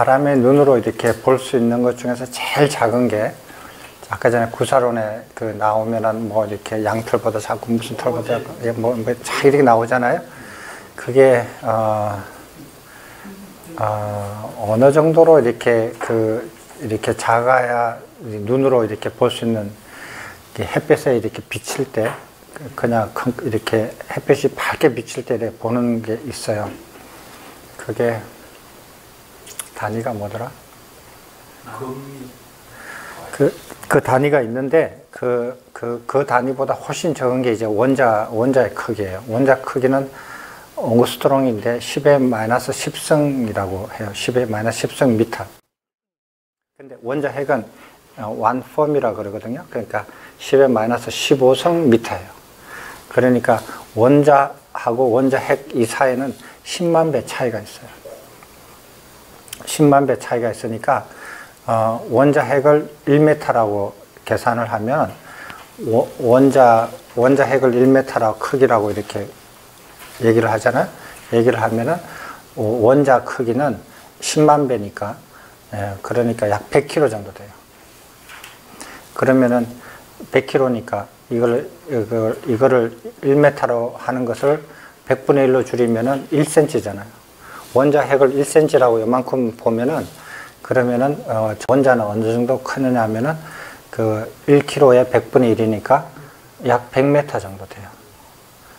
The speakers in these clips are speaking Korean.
사람의 눈으로 이렇게 볼 수 있는 것 중에서 제일 작은 게 아까 전에 구사론에 그 나오면은 뭐 이렇게 양털보다 작고 무슨 털보다 작고 뭐 이렇게 나오잖아요. 그게 어느 정도로 이렇게 이렇게 작아야 눈으로 이렇게 볼 수 있는 햇볕에 이렇게 비칠 때 그냥 이렇게 햇볕이 밝게 비칠 때 이렇게 보는 게 있어요. 그게 단위가 뭐더라? 그 단위가 있는데 그 단위보다 훨씬 적은 게 이제 원자의 크기예요. 원자 크기는 옹스트롱인데 10의 마이너스 10승이라고 해요. 10의 마이너스 10승 미터. 근데 원자 핵은 원폼이라 그러거든요. 그러니까 10의 마이너스 15승 미터예요. 그러니까 원자하고 원자 핵 이 사이에는 10만 배 차이가 있어요. 10만 배 차이가 있으니까 원자 핵을 1m라고 계산을 하면 원자 핵을 1m라고 크기라고 이렇게 얘기를 하잖아요. 얘기를 하면은 원자 크기는 10만 배니까 그러니까 약 100kg 정도 돼요. 그러면은 100kg니까 이거를 1m로 하는 것을 100분의 1로 줄이면은 1cm잖아요. 원자 핵을 1cm라고 요만큼 보면은 그러면은 원자는 어느 정도 크느냐 하면은 그 1kg에 100분의 1이니까 약 100m 정도 돼요.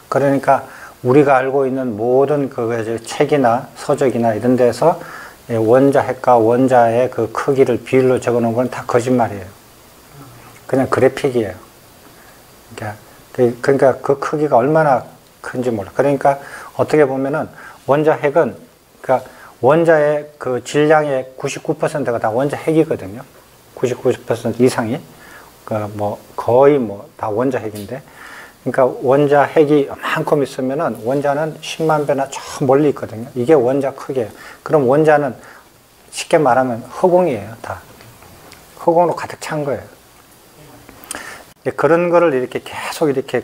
그러니까 우리가 알고 있는 모든 책이나 서적이나 이런 데서 원자 핵과 원자의 그 크기를 비율로 적어 놓은 건 다 거짓말이에요. 그냥 그래픽이에요. 그러니까 그 크기가 얼마나 큰지 몰라. 그러니까 어떻게 보면은 원자 핵은 그러니까 원자의 그 질량의 99%가 다 원자 핵이거든요. 99% 이상이 뭐 거의 뭐 다 원자 핵인데, 그러니까 원자 핵이 만큼 있으면은 원자는 10만 배나 저 멀리 있거든요. 이게 원자 크기예요. 그럼 원자는 쉽게 말하면 허공이에요. 다 허공으로 가득 찬 거예요. 그런 거를 이렇게 계속 이렇게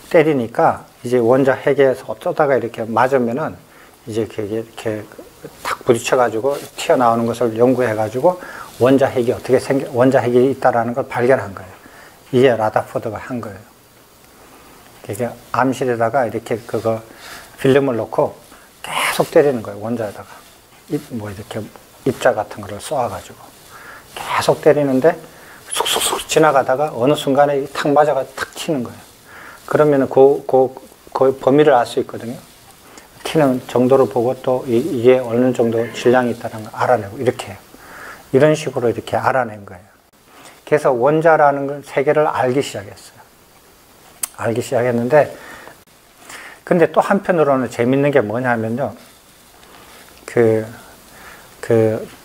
때리니까 이제 원자 핵에서 어쩌다가 이렇게 맞으면은 이제 이렇게 탁 부딪혀가지고 튀어나오는 것을 연구해가지고 원자 핵이 어떻게 원자 핵이 있다라는 걸 발견한 거예요. 이게 라더포드가 한 거예요. 이게 암실에다가 이렇게 필름을 놓고 계속 때리는 거예요. 원자에다가 뭐 이렇게 입자 같은 거를 쏘아가지고 계속 때리는데 쑥쑥쑥 지나가다가 어느 순간에 탁 맞아가 탁 튀는 거예요. 그러면은 그 범위를 알 수 있거든요. 튀는 정도를 보고 또 이게 어느 정도 질량이 있다는 걸 알아내고 이렇게 해요. 이런 식으로 이렇게 알아낸 거예요. 그래서 원자라는 세계를 알기 시작했어요. 알기 시작했는데, 근데 또 한편으로는 재밌는 게 뭐냐면요.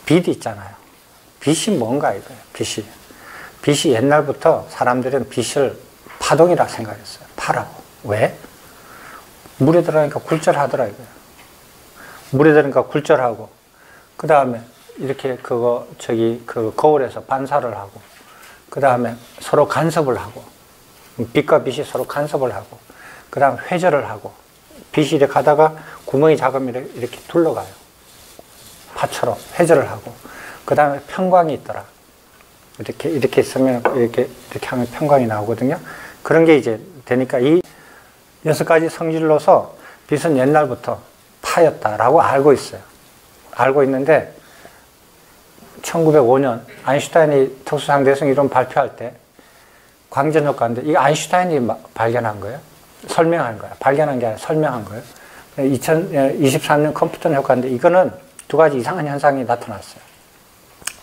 빛 있잖아요. 빛이 뭔가 이거예요. 빛이 옛날부터 사람들은 빛을 파동이라 생각했어요. 파라고. 왜? 물에 들어가니까 굴절하더라 이거예요. 물에 들어가니까 굴절하고, 그 다음에 이렇게 거울에서 반사를 하고, 그 다음에 서로 간섭을 하고, 빛과 빛이 서로 간섭을 하고, 그 다음 회절을 하고, 빛이 이렇게 가다가 구멍이 작으면 이렇게 둘러가요. 파처럼 회절을 하고, 그 다음에 편광이 있더라. 이렇게 있으면 이렇게 하면 편광이 나오거든요. 그런 게 이제 되니까 이 6가지 성질로서 빛은 옛날부터 파였다라고 알고 있어요. 알고 있는데 1905년 아인슈타인이 특수상대성 이론 발표할 때 광전효과인데 이거 아인슈타인이 발견한 거예요. 설명한 거예요. 발견한 게 아니라 설명한 거예요. 2023년 컴퓨터 효과인데 이거는 2가지 이상한 현상이 나타났어요.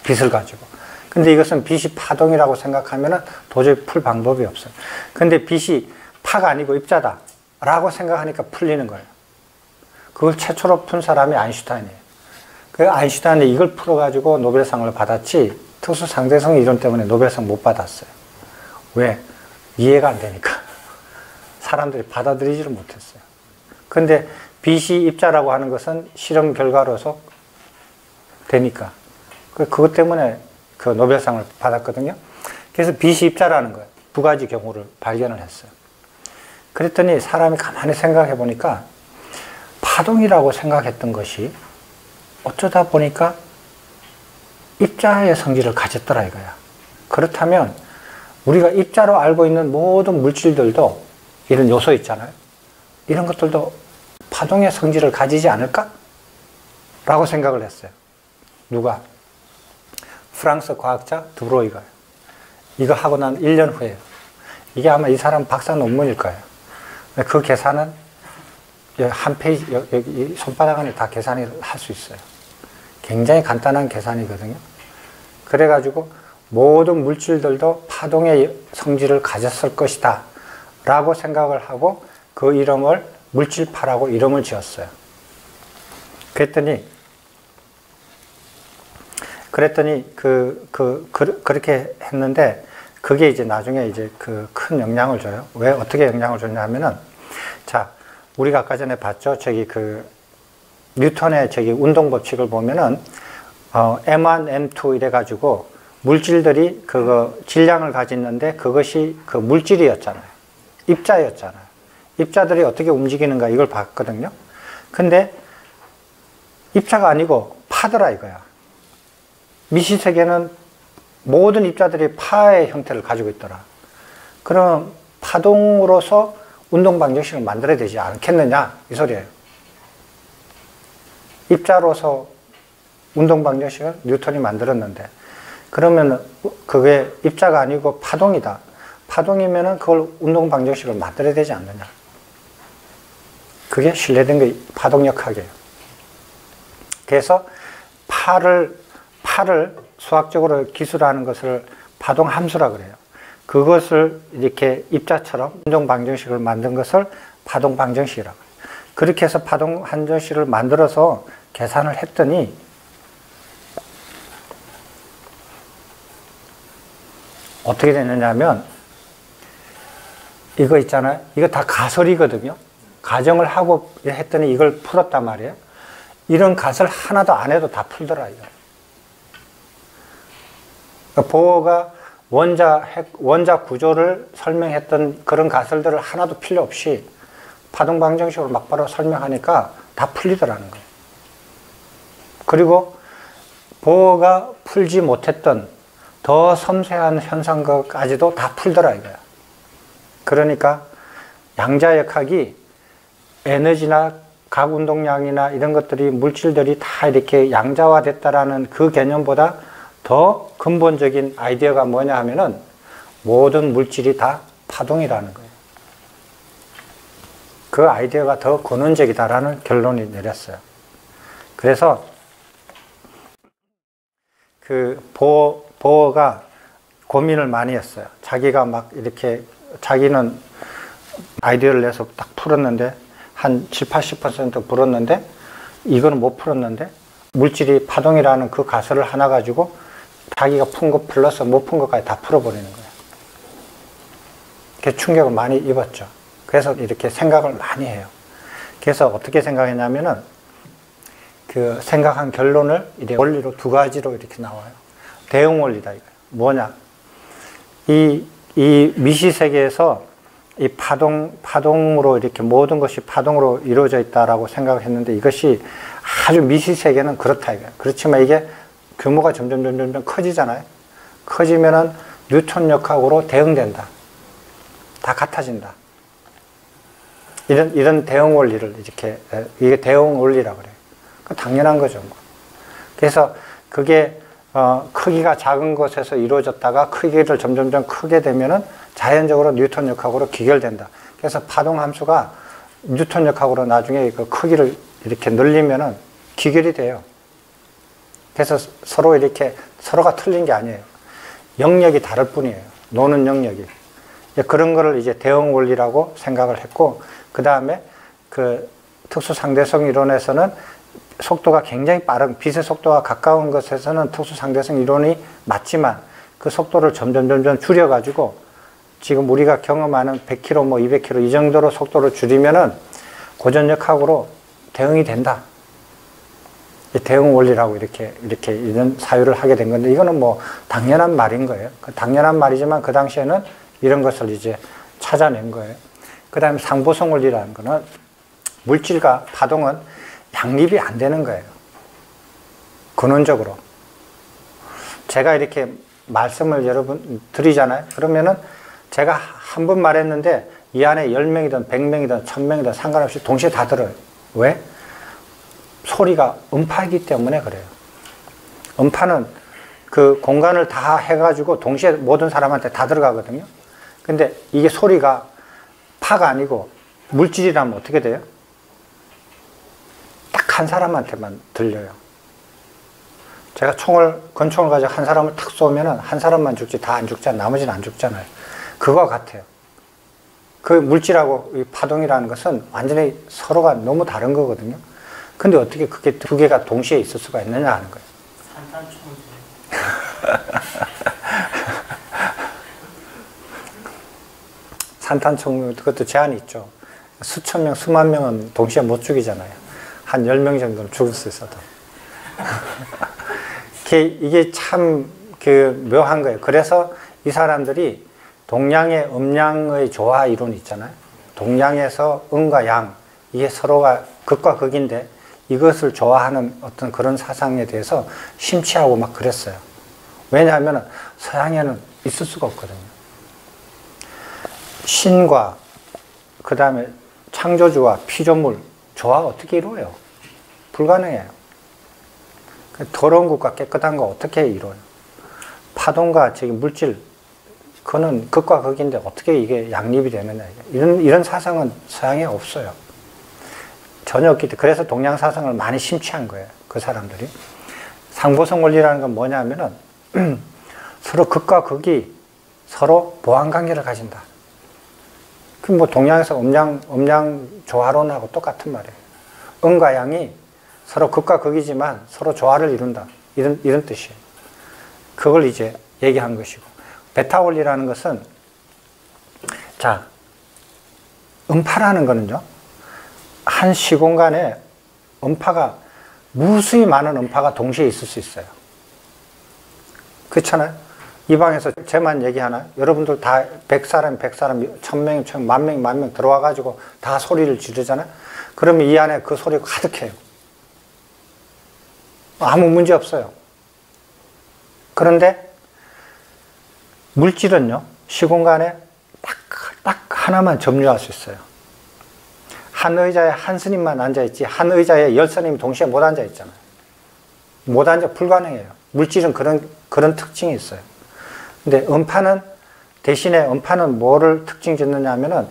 빛을 가지고. 근데 이것은 빛이 파동이라고 생각하면 도저히 풀 방법이 없어요. 근데 빛이 파가 아니고 입자다 라고 생각하니까 풀리는 거예요. 그걸 최초로 푼 사람이 아인슈타인이에요. 그 아인슈타인이 이걸 풀어가지고 노벨상을 받았지 특수상대성 이론 때문에 노벨상 못 받았어요. 왜? 이해가 안 되니까. 사람들이 받아들이지를 못했어요. 근데 빛이 입자라고 하는 것은 실험 결과로서 되니까. 그것 때문에 그 노벨상을 받았거든요. 그래서 빛이 입자라는 거예요. 2가지 경우를 발견을 했어요. 그랬더니 사람이 가만히 생각해 보니까 파동이라고 생각했던 것이 어쩌다 보니까 입자의 성질을 가졌더라 이거야. 그렇다면 우리가 입자로 알고 있는 모든 물질들도 이런 요소 있잖아요. 이런 것들도 파동의 성질을 가지지 않을까? 라고 생각을 했어요. 누가? 프랑스 과학자 드브로이가. 이거 하고 난 1년 후에요. 이게 아마 이 사람 박사 논문일 거예요. 그 계산은 한 페이지, 여기 손바닥 안에 다 계산을 할 수 있어요. 굉장히 간단한 계산이거든요. 그래가지고 모든 물질들도 파동의 성질을 가졌을 것이다 라고 생각을 하고 그 이름을 물질파라고 이름을 지었어요. 그랬더니 그렇게 했는데 그게 이제 나중에 이제 큰 영향을 줘요. 왜 어떻게 영향을 줬냐 하면은 자, 우리가 아까 전에 봤죠. 뉴턴의 운동 법칙을 보면은 M1, M2 이래 가지고 물질들이 질량을 가졌는데 그것이 그 물질이었잖아요. 입자였잖아요. 입자들이 어떻게 움직이는가 이걸 봤거든요. 근데 입자가 아니고 파더라 이거야. 미시세계는 모든 입자들이 파의 형태를 가지고 있더라. 그럼 파동으로서 운동 방정식을 만들어야 되지 않겠느냐 이 소리예요. 입자로서 운동 방정식을 뉴턴이 만들었는데 그러면 그게 입자가 아니고 파동이다. 파동이면은 그걸 운동 방정식을 만들어야 되지 않느냐. 그게 신뢰된 게 파동역학이에요. 그래서 파를 수학적으로 기술하는 것을 파동 함수라 그래요. 그것을 이렇게 입자처럼 운동 방정식을 만든 것을 파동 방정식이라고 해요. 그렇게 해서 파동 방정식을 만들어서 계산을 했더니 어떻게 됐느냐면 이거 있잖아요. 이거 다 가설이거든요. 가정을 하고 했더니 이걸 풀었단 말이에요. 이런 가설 하나도 안 해도 다 풀더라 이거. 보어가 원자 구조를 설명했던 그런 가설들을 하나도 필요 없이 파동 방정식으로 막바로 설명하니까 다 풀리더라는 거예요. 그리고 보어가 풀지 못했던 더 섬세한 현상까지도 다 풀더라 이거야. 그러니까 양자역학이 에너지나 각 운동량이나 이런 것들이 물질들이 다 이렇게 양자화됐다라는 그 개념보다 더 근본적인 아이디어가 뭐냐 하면은 모든 물질이 다 파동이라는 거예요. 그 아이디어가 더 근원적이다라는 결론이 내렸어요. 그래서 보어가 고민을 많이 했어요. 자기가 막 이렇게 자기는 아이디어를 내서 딱 풀었는데 한 70~80% 풀었는데 이거는 못 풀었는데 물질이 파동이라는 그 가설을 하나 가지고 자기가 푼 거 플러스 못 푼 것까지 다 풀어버리는 거예요. 그래서 충격을 많이 입었죠. 그래서 이렇게 생각을 많이 해요. 그래서 어떻게 생각했냐면은 그 생각한 결론을 이제 원리로 두 가지로 이렇게 나와요. 대응 원리다 이거예요. 뭐냐? 이 미시세계에서 이 파동으로 이렇게 모든 것이 파동으로 이루어져 있다라고 생각을 했는데 이것이 아주 미시세계는 그렇다 이거예요. 그렇지만 이게 규모가 점점 커지잖아요. 커지면은 뉴턴 역학으로 대응된다. 다 같아진다. 이런 대응 원리를 이렇게, 이게 대응 원리라고 그래요. 당연한 거죠. 뭐. 그래서 그게, 크기가 작은 곳에서 이루어졌다가 크기를 점점 크게 되면은 자연적으로 뉴턴 역학으로 귀결된다. 그래서 파동 함수가 뉴턴 역학으로 나중에 그 크기를 이렇게 늘리면은 귀결이 돼요. 그래서 서로가 틀린 게 아니에요. 영역이 다를 뿐이에요. 노는 영역이. 그런 거를 이제 대응 원리라고 생각을 했고, 그 다음에 그 특수 상대성 이론에서는 속도가 굉장히 빠른, 빛의 속도가 가까운 것에서는 특수 상대성 이론이 맞지만 그 속도를 점점 줄여가지고 지금 우리가 경험하는 100km, 200km 이 정도로 속도를 줄이면은 고전역학으로 대응이 된다. 대응 원리라고 이렇게 이런 사유를 하게 된 건데 이거는 뭐 당연한 말인 거예요. 당연한 말이지만 그 당시에는 이런 것을 이제 찾아낸 거예요. 그 다음에 상보성 원리라는 거는 물질과 파동은 양립이 안 되는 거예요. 근원적으로. 제가 이렇게 말씀을 여러분 드리잖아요. 그러면은 제가 한 번 말했는데 이 안에 10명이든 100명이든 1000명이든 상관없이 동시에 다 들어요. 왜? 소리가 음파이기 때문에 그래요. 음파는 그 공간을 다 해가지고 동시에 모든 사람한테 다 들어가거든요. 근데 이게 소리가 파가 아니고 물질이라면 어떻게 돼요? 딱 한 사람한테만 들려요. 제가 권총을 가지고 한 사람을 탁 쏘면은 한 사람만 죽지 다 안 죽잖아요. 나머지는 안 죽잖아요. 그거와 같아요. 그 물질하고 이 파동이라는 것은 완전히 서로가 너무 다른 거거든요. 근데 어떻게 그게 두 개가 동시에 있을 수가 있느냐 하는 거예요. 산탄총 그것도 제한이 있죠. 수천 명, 수만 명은 동시에 못 죽이잖아요. 한 10명 정도는 죽을 수 있어도. 이게 참 묘한 거예요. 그래서 이 사람들이 동양의 음양의 조화 이론 있잖아요. 동양에서 음과 양, 이게 서로가 극과 극인데 이것을 좋아하는 어떤 그런 사상에 대해서 심취하고 막 그랬어요. 왜냐하면 서양에는 있을 수가 없거든요. 신과 그 다음에 창조주와 피조물 조화가 어떻게 이루어요? 불가능해요. 더러운 것과 깨끗한 거 어떻게 이루어요? 파동과 물질, 그거는 극과 극인데 어떻게 이게 양립이 되느냐. 이런 사상은 서양에 없어요. 전혀 없기 때문에. 그래서 동양 사상을 많이 심취한 거예요. 그 사람들이. 상보성 원리라는 건 뭐냐면은 서로 극과 극이 서로 보완관계를 가진다. 그 동양에서 음양 조화론하고 똑같은 말이에요. 음과 양이 서로 극과 극이지만 서로 조화를 이룬다. 이런 뜻이에요. 그걸 이제 얘기한 것이고. 베타 원리라는 것은, 자, 음파라는 거는요, 한 시공간에 음파가, 무수히 많은 음파가 동시에 있을 수 있어요. 그렇잖아요? 이 방에서 제만 얘기하나? 여러분들 다 100사람, 1000명, 1000명, 10,000명 들어와가지고 다 소리를 지르잖아요? 그러면 이 안에 그 소리가 가득해요. 아무 문제 없어요. 그런데 물질은요, 시공간에 딱 하나만 점유할 수 있어요. 한 의자에 한 스님만 앉아있지, 한 의자에 10스님이 동시에 못 앉아있잖아요. 못 앉아, 불가능해요. 물질은 그런 특징이 있어요. 근데 대신에 음파는 뭐를 특징 짓느냐 하면은,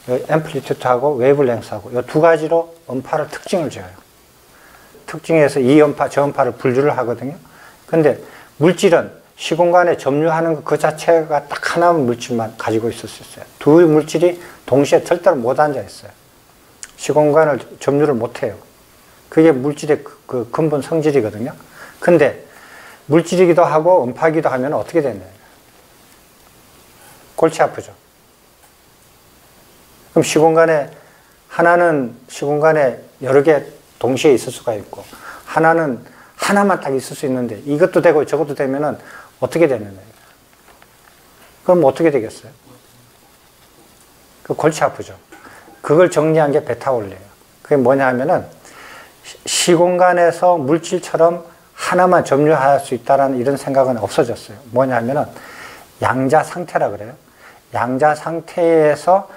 앰플리튜드하고 웨이블랭스하고 이 두 가지로 음파를 특징을 지어요. 특징에서 이 음파, 저 음파를 분류를 하거든요. 근데 물질은 시공간에 점유하는 것 그 자체가 딱 하나의 물질만 가지고 있을 수 있어요. 두 물질이 동시에 절대로 못 앉아 있어요. 시공간을 점유를 못 해요. 그게 물질의 그 근본 성질이거든요. 근데 물질이기도 하고 음파이기도 하면 어떻게 되나요? 골치 아프죠. 그럼 하나는 시공간에 여러 개 동시에 있을 수가 있고, 하나만 딱 있을 수 있는데, 이것도 되고 저것도 되면은 어떻게 되느냐. 그럼 어떻게 되겠어요? 그 골치 아프죠. 그걸 정리한 게 베타 원리예요. 그게 뭐냐 하면은, 시공간에서 물질처럼 하나만 점유할 수 있다는 이런 생각은 없어졌어요. 뭐냐 하면은, 양자 상태라 그래요. 양자 상태에서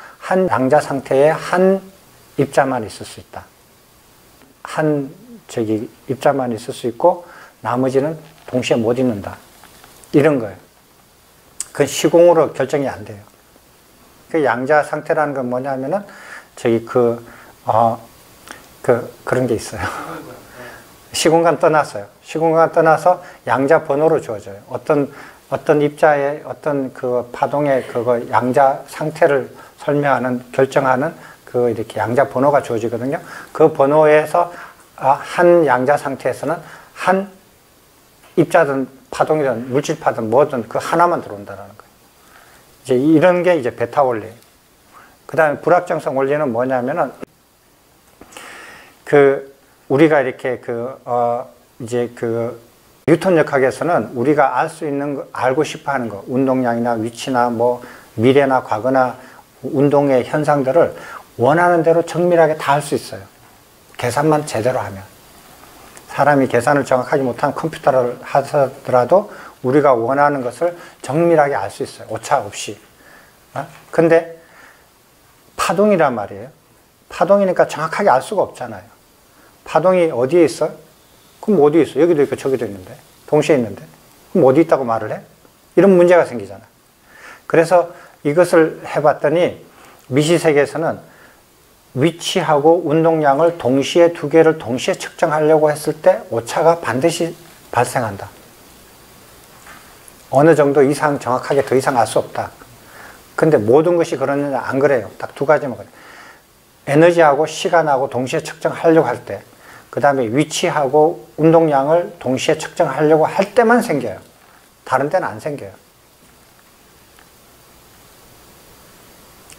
양자 상태에 한 입자만 있을 수 있다. 입자만 있을 수 있고, 나머지는 동시에 못 있는다. 이런 거예요. 그건 시공으로 결정이 안 돼요. 그 양자 상태라는 건 뭐냐면은, 그런 게 있어요. 시공간 떠났어요. 시공간 떠나서 양자 번호로 주어져요. 어떤 입자의 어떤 그 파동의 그거 양자 상태를 설명하는, 결정하는 이렇게 양자 번호가 주어지거든요. 그 번호에서 한 양자 상태에서는 한 입자든 파동이든 물질파든 뭐든 그 하나만 들어온다는 거예요. 이제 이런 게 이제 베타 원리예요. 그 다음에 불확정성 원리는 뭐냐면은, 우리가 이렇게 뉴턴 역학에서는 우리가 알 수 있는 거, 알고 싶어 하는 거, 운동량이나 위치나 미래나 과거나 운동의 현상들을 원하는 대로 정밀하게 다 할 수 있어요. 계산만 제대로 하면. 사람이 계산을 정확하지 못한 컴퓨터를 하더라도 우리가 원하는 것을 정밀하게 알 수 있어요. 오차 없이. 근데 파동이란 말이에요. 파동이니까 정확하게 알 수가 없잖아요. 파동이 어디에 있어? 그럼 어디에 있어? 여기도 있고 저기도 있는데. 동시에 있는데. 그럼 어디 있다고 말을 해? 이런 문제가 생기잖아. 그래서 이것을 해봤더니 미시세계에서는 위치하고 운동량을 동시에 두 개를 동시에 측정하려고 했을 때 오차가 반드시 발생한다. 어느 정도 이상 정확하게 더 이상 알 수 없다. 근데 모든 것이 그러느냐? 안 그래요. 딱 두 가지만 그래요. 에너지하고 시간하고 동시에 측정하려고 할 때, 그 다음에 위치하고 운동량을 동시에 측정하려고 할 때만 생겨요. 다른 때는 안 생겨요.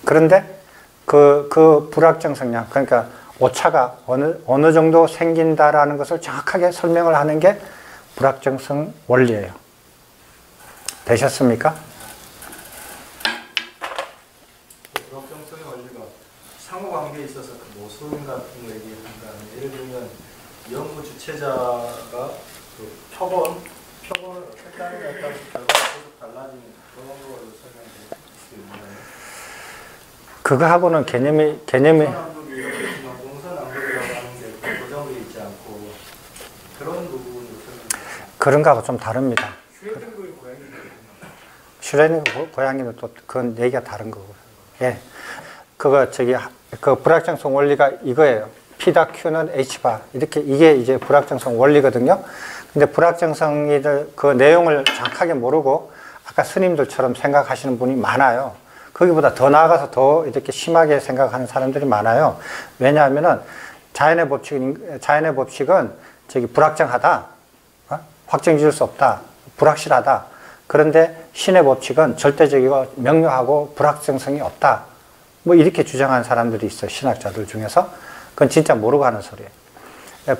그런데 그 불확정성량, 그러니까 오차가 어느 정도 생긴다라는 것을 정확하게 설명을 하는 게 불확정성 원리예요. 되셨습니까? 불확정성의 원리가 상호관계에 있어서 그 모순 같은 거 얘기한다면, 예를 들면 연구 주체자가 그 표본을 어떻게 하느냐에 따라서 결과가 계속 달라지는 그런 걸로 설명될 수 있나요? 그거하고는 개념이 동서남북이 이렇게 있지만 동서남북이라고 하는 게 고정되어 있지 않고 그런 부분을 설명해요. 그런 거하고 좀 다릅니다. 슈레딩거의 고양이도 슈레딩거 고양이는 또 그건 얘기가 다른 거고요. 예. 그 불확정성 원리가 이거예요. P다 Q는 H바. 이게 이제 불확정성 원리거든요. 근데 불확정성의 그 내용을 정확하게 모르고 아까 스님들처럼 생각하시는 분이 많아요. 거기보다 더 나아가서 더 이렇게 심하게 생각하는 사람들이 많아요. 왜냐하면은 자연의 법칙은 불확정하다. 확정 지을 수 없다. 불확실하다. 그런데 신의 법칙은 절대적이고 명료하고 불확정성이 없다. 뭐 이렇게 주장하는 사람들이 있어요. 신학자들 중에서. 그건 진짜 모르고 하는 소리예요. 소리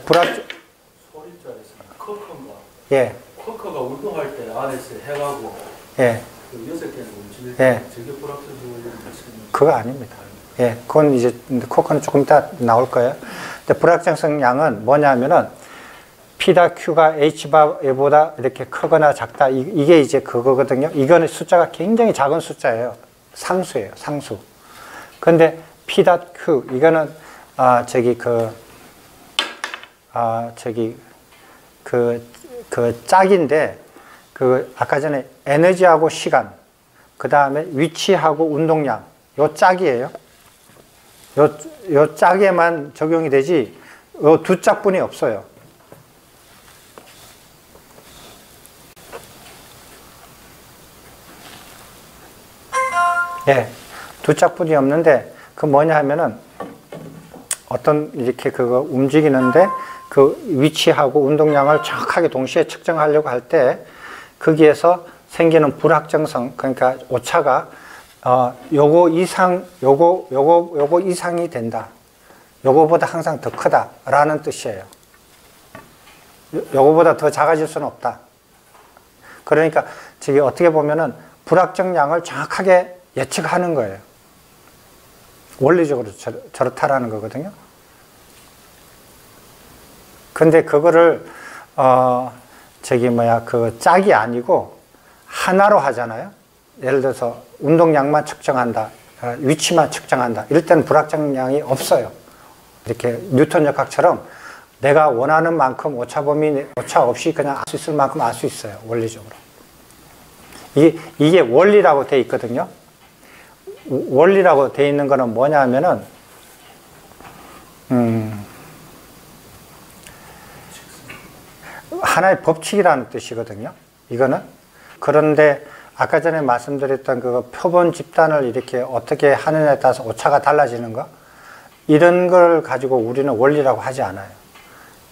줄 알았습니다. 커커가. 예. 커커가 운동할 때 안에서 해가고. 예. 그 6개는 움직일 예. 때 저게 불확정성을 말씀하시는 그거 아닙니다. 예. 그건 이제 코커는 조금 이따 나올 거예요. 근데 불확정성 양은 뭐냐면은 P다 Q가 H보다 이렇게 크거나 작다. 이게 이제 그거거든요. 이거는 숫자가 굉장히 작은 숫자예요. 상수예요. 상수. 근데 P다 Q 이거는 짝인데 아까 전에 에너지하고 시간, 그 다음에 위치하고 운동량, 요 짝이에요. 요 짝에만 적용이 되지, 요 두 짝뿐이 없어요. 예, 두 짝뿐이 없는데, 그 뭐냐 하면은, 어떤 이렇게 그거 움직이는데, 그 위치하고 운동량을 정확하게 동시에 측정하려고 할 때, 거기에서 생기는 불확정성, 그러니까 오차가, 요거 이상이 된다. 요거보다 항상 더 크다라는 뜻이에요. 요거보다 더 작아질 수는 없다. 그러니까, 어떻게 보면은 불확정량을 정확하게 예측하는 거예요. 원리적으로 저렇다라는 거거든요. 근데 그거를 그 짝이 아니고 하나로 하잖아요. 예를 들어서 운동량만 측정한다, 위치만 측정한다. 이럴 때는 불확정량이 없어요. 이렇게 뉴턴 역학처럼 내가 원하는 만큼 오차 없이 그냥 알 수 있을 만큼 알 수 있어요. 원리적으로. 이게 원리라고 돼 있거든요. 원리라고 돼 있는 거는 뭐냐 하면은 하나의 법칙이라는 뜻이거든요. 이거는. 그런데 아까 전에 말씀드렸던 그 표본 집단을 이렇게 어떻게 하느냐에 따라서 오차가 달라지는 거, 이런 걸 가지고 우리는 원리라고 하지 않아요.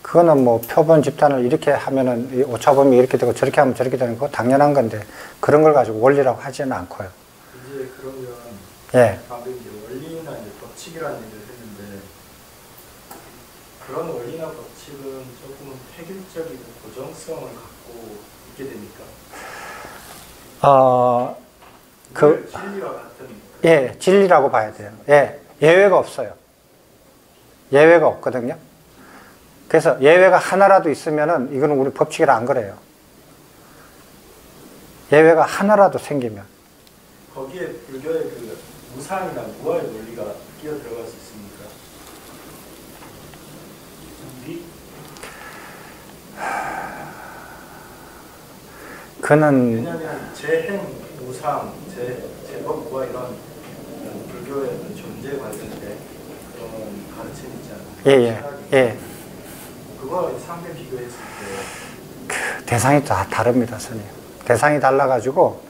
그거는 뭐 표본 집단을 이렇게 하면은 이 오차범위 이렇게 되고 저렇게 하면 저렇게 되는 거 당연한 건데, 그런 걸 가지고 원리라고 하지는 않고요. 이제 그러면 예. 방금 이제 원리나 이제 법칙이라는 얘기를 했는데, 그런 원리나 법칙은 조금은 획일적이고 고정성을 갖고 있게 됩니까? 진리와 같은. 예, 진리라고 봐야 돼요. 예, 예외가 없어요. 예외가 없거든요. 그래서 예외가 하나라도 있으면은 이거는 우리 법칙이라 안 그래요. 예외가 하나라도 생기면. 거기에 불교의 그 무상이나 무아의 원리가 끼어 들어갈 수 있습니까? 그는 왜냐하면 재행, 무상, 제법, 무아 이런 불교의 존재 관련된 그런 가르침이 있잖아요. 예. 그거 상대 비교했을 때 대상이 다 다릅니다, 선생님. 대상이 달라가지고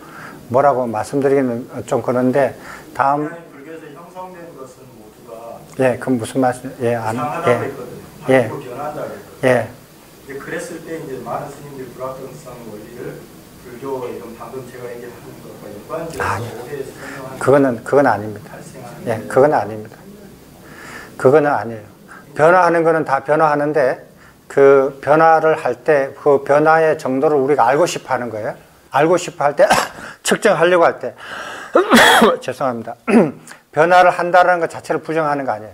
뭐라고 말씀드리기는 좀 그런데 다음 불교에서 형성된 것은 모두가 그 무슨 말씀? 이상하다고 했거든요. 바뀌고 변한다고 했거든요. 이제 그랬을 때 이제 많은 스님들이 불확정성 원리를 불교의 이런 방금 제가 얘기하는 것과 연관지어서 오해해서 설명하는 그건 아닙니다. 발생하는 그건 아닙니다. 그거는 아니에요. 변화하는 거는 다 변화하는데 그 변화를 할 때 그 변화의 정도를 우리가 알고 싶어 하는 거예요. 알고 싶어 할 때 측정하려고 할 때 죄송합니다. 변화를 한다는 것 자체를 부정하는 거 아니에요.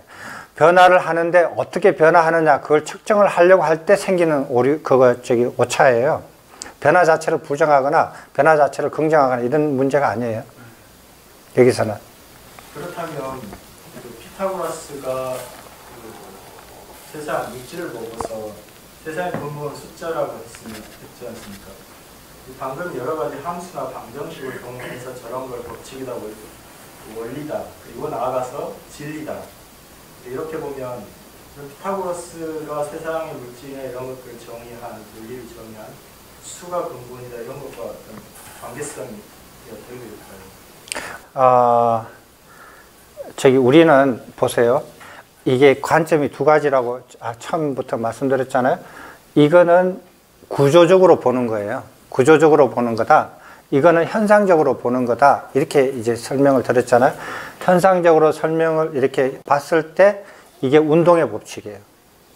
변화를 하는데 어떻게 변화하느냐 그걸 측정을 하려고 할 때 생기는 오차예요. 변화 자체를 부정하거나 변화 자체를 긍정하거나 이런 문제가 아니에요. 여기서는. 그렇다면 그 피타고라스가 그 세상 물질을 보고서 세상의 근본은 숫자라고 했지 않습니까? 방금 여러 가지 함수나 방정식을 동원해서 저런 걸 법칙이다, 원리다, 그리고 나아가서 진리다. 이렇게 보면 피타고라스가 세상의 물질이나 이런 것들을 정의한, 원리를 정의한 수가 근본이다 이런 것과 어떤 관계성이 어떻게 될까요? 우리는 보세요. 이게 관점이 두 가지라고 처음부터 말씀드렸잖아요. 이거는 구조적으로 보는 거예요. 구조적으로 보는 거다. 이거는 현상적으로 보는 거다. 이렇게 이제 설명을 드렸잖아요. 현상적으로 설명을 이렇게 봤을 때 이게 운동의 법칙이에요.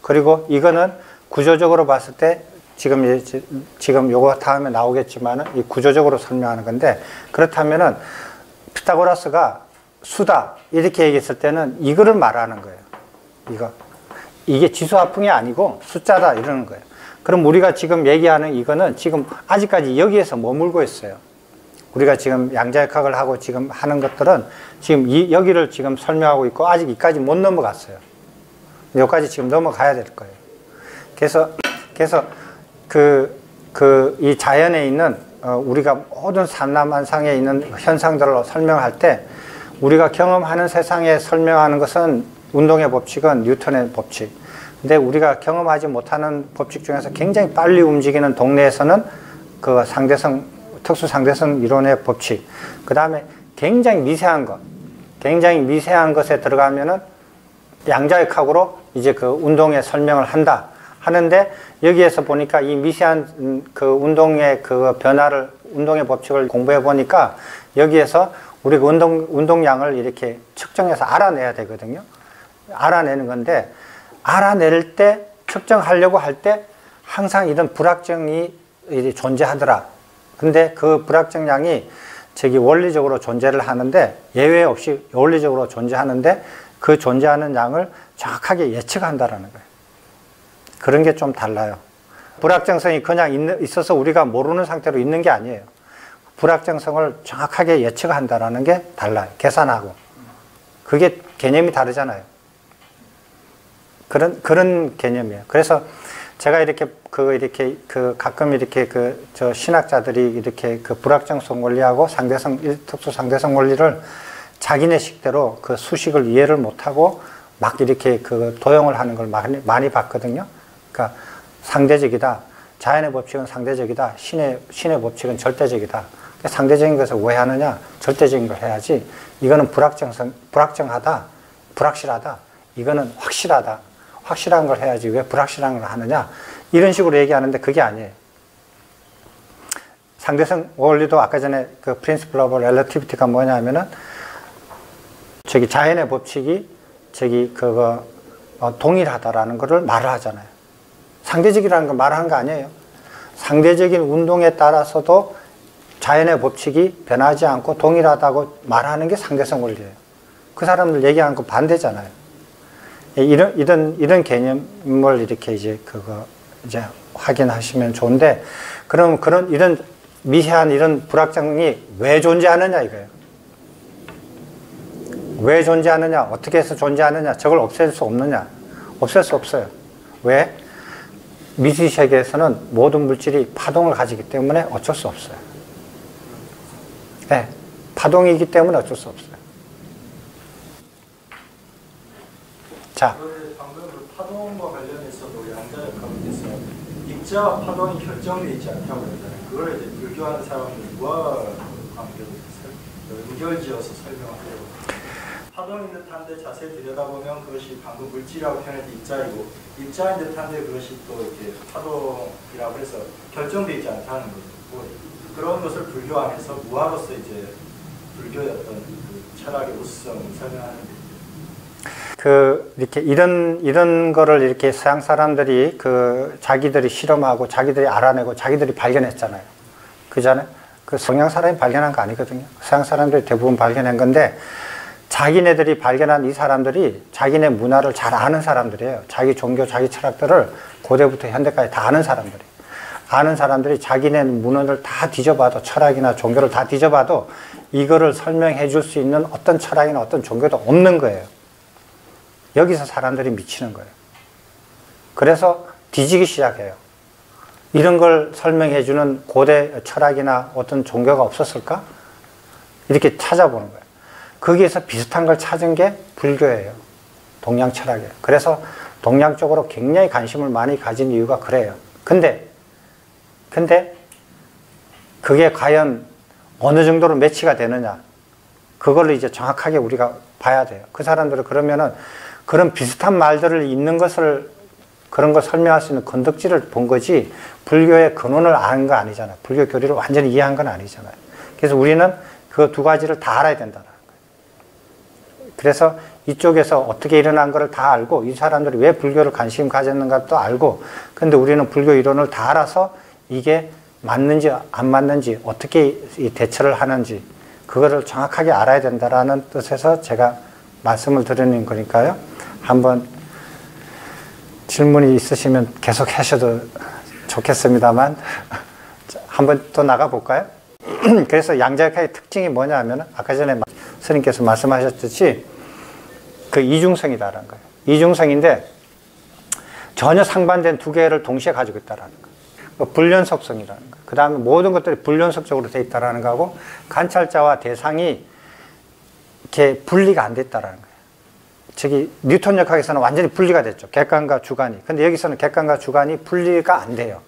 그리고 이거는 구조적으로 봤을 때 지금 요거 다음에 나오겠지만은 이 구조적으로 설명하는 건데 그렇다면은 피타고라스가 수다 이렇게 얘기했을 때는 이거를 말하는 거예요. 이게 지수화풍이 아니고 숫자다 이러는 거예요. 그럼 우리가 지금 얘기하는 이거는 지금 아직까지 여기에서 머물고 있어요. 우리가 지금 양자역학을 하고 지금 하는 것들은 지금 여기를 지금 설명하고 있고 아직 이까지 못 넘어갔어요. 여기까지 지금 넘어가야 될 거예요. 그래서 이 자연에 있는 우리가 모든 삼라만상에 있는 현상들을 설명할 때 우리가 경험하는 세상에 설명하는 것은 운동의 법칙은 뉴턴의 법칙. 근데 우리가 경험하지 못하는 법칙 중에서 굉장히 빨리 움직이는 동네에서는 그 특수 상대성 이론의 법칙. 그 다음에 굉장히 미세한 것에 들어가면은 양자역학으로 이제 그 운동의 설명을 한다. 하는데 여기에서 보니까 이 미세한 그 운동의 그 변화를, 운동의 법칙을 공부해 보니까 여기에서 우리가 운동량을 이렇게 측정해서 알아내야 되거든요. 알아내는 건데 알아낼 때 측정하려고 할 때 항상 이런 불확정이 존재하더라. 근데 그 불확정량이 원리적으로 존재를 하는데 예외 없이 원리적으로 존재하는데 그 존재하는 양을 정확하게 예측한다라는 거예요. 그런 게 좀 달라요. 불확정성이 그냥 있어서 우리가 모르는 상태로 있는 게 아니에요. 불확정성을 정확하게 예측한다라는 게 달라요. 계산하고. 그게 개념이 다르잖아요. 그런 개념이에요. 그래서 제가 가끔 신학자들이 이렇게 그 불확정성 원리하고 특수 상대성 원리를 자기네 식대로 그 수식을 이해를 못하고 막 이렇게 그 도용을 하는 걸 많이 봤거든요. 그러니까 상대적이다. 자연의 법칙은 상대적이다. 신의 법칙은 절대적이다. 상대적인 것을 왜 하느냐? 절대적인 걸 해야지. 이거는 불확정하다. 불확실하다. 이거는 확실하다. 확실한 걸 해야지 왜 불확실한 걸 하느냐? 이런 식으로 얘기하는데 그게 아니에요. 상대성 원리도 아까 전에 그 Principle of Relativity가 뭐냐면은 자연의 법칙이 동일하다라는 것을 말을 하잖아요. 상대적이라는 걸 말하는 거 아니에요. 상대적인 운동에 따라서도 자연의 법칙이 변하지 않고 동일하다고 말하는 게 상대성 원리예요. 그 사람들 얘기하는 거 반대잖아요. 이런 개념을 이렇게 이제 이제 확인하시면 좋은데, 그럼 이런 미세한 이런 불확정이 왜 존재하느냐 이거예요. 왜 존재하느냐, 어떻게 해서 존재하느냐, 저걸 없앨 수 없느냐. 없앨 수 없어요. 왜? 미지 세계에서는 모든 물질이 파동을 가지기 때문에 어쩔 수 없어요. 네, 파동이기 때문에 어쩔 수 없어요. 자, 방금 그 파동과 관련해서도 양자역학에서 입자와 파동이 결정되어 있지 않다고 그러잖아요. 그걸 이제 불교하는 사람들 무화 관계로 연결지어서 설명하려고. 파동인 듯한데 자세히 들여다보면 그것이 방금 물질이라고 표현한 입자이고, 입자인 듯한데 그것이 또 이렇게 파동이라고 해서 결정되어 있지 않다는 거죠. 그런 것을 불교 안에서 무화로서 이제 불교의 어떤 그 철학의 우수성을 설명하는 게. 이렇게 이런 거를 이렇게 서양 사람들이 자기들이 실험하고 자기들이 알아내고 자기들이 발견했잖아요. 그잖아요. 동양 사람이 발견한 거 아니거든요. 서양 사람들이 대부분 발견한 건데, 자기네들이 발견한 이 사람들이 자기네 문화를 잘 아는 사람들이에요. 자기 종교, 자기 철학들을 고대부터 현대까지 다 아는 사람들이 자기네 문헌을 다 뒤져봐도, 철학이나 종교를 다 뒤져봐도 이거를 설명해 줄 수 있는 어떤 철학이나 어떤 종교도 없는 거예요. 여기서 사람들이 미치는 거예요. 그래서 뒤지기 시작해요. 이런 걸 설명해 주는 고대 철학이나 어떤 종교가 없었을까? 이렇게 찾아보는 거예요. 거기에서 비슷한 걸 찾은 게 불교예요. 동양 철학이에요. 그래서 동양 쪽으로 굉장히 관심을 많이 가진 이유가 그래요. 근데 그게 과연 어느 정도로 매치가 되느냐, 그걸로 이제 정확하게 우리가 봐야 돼요. 그 사람들은 그러면은 그런 비슷한 말들을 있는 것을, 그런 걸 설명할 수 있는 건덕지를 본 거지, 불교의 근원을 아는 거 아니잖아요. 불교 교리를 완전히 이해한 건 아니잖아요. 그래서 우리는 그 두 가지를 다 알아야 된다는 거예요. 그래서 이쪽에서 어떻게 일어난 거를 다 알고, 이 사람들이 왜 불교를 관심 가졌는가도 알고, 근데 우리는 불교 이론을 다 알아서 이게 맞는지 안 맞는지, 어떻게 대처를 하는지, 그거를 정확하게 알아야 된다라는 뜻에서 제가 말씀을 드리는 거니까요. 한번 질문이 있으시면 계속 하셔도 좋겠습니다만, 한번 또 나가볼까요? 그래서 양자역학의 특징이 뭐냐 하면, 아까 전에 스님께서 말씀하셨듯이 그 이중성이다라는 거예요. 이중성인데 전혀 상반된 두 개를 동시에 가지고 있다라는 거예요. 불연속성이라는 거예요. 그 다음에 모든 것들이 불연속적으로 되어 있다라는 거하고, 관찰자와 대상이 이렇게 분리가 안 됐다라는 거예요. 저기 뉴턴 역학에서는 완전히 분리가 됐죠. 객관과 주관이. 근데 여기서는 객관과 주관이 분리가 안 돼요.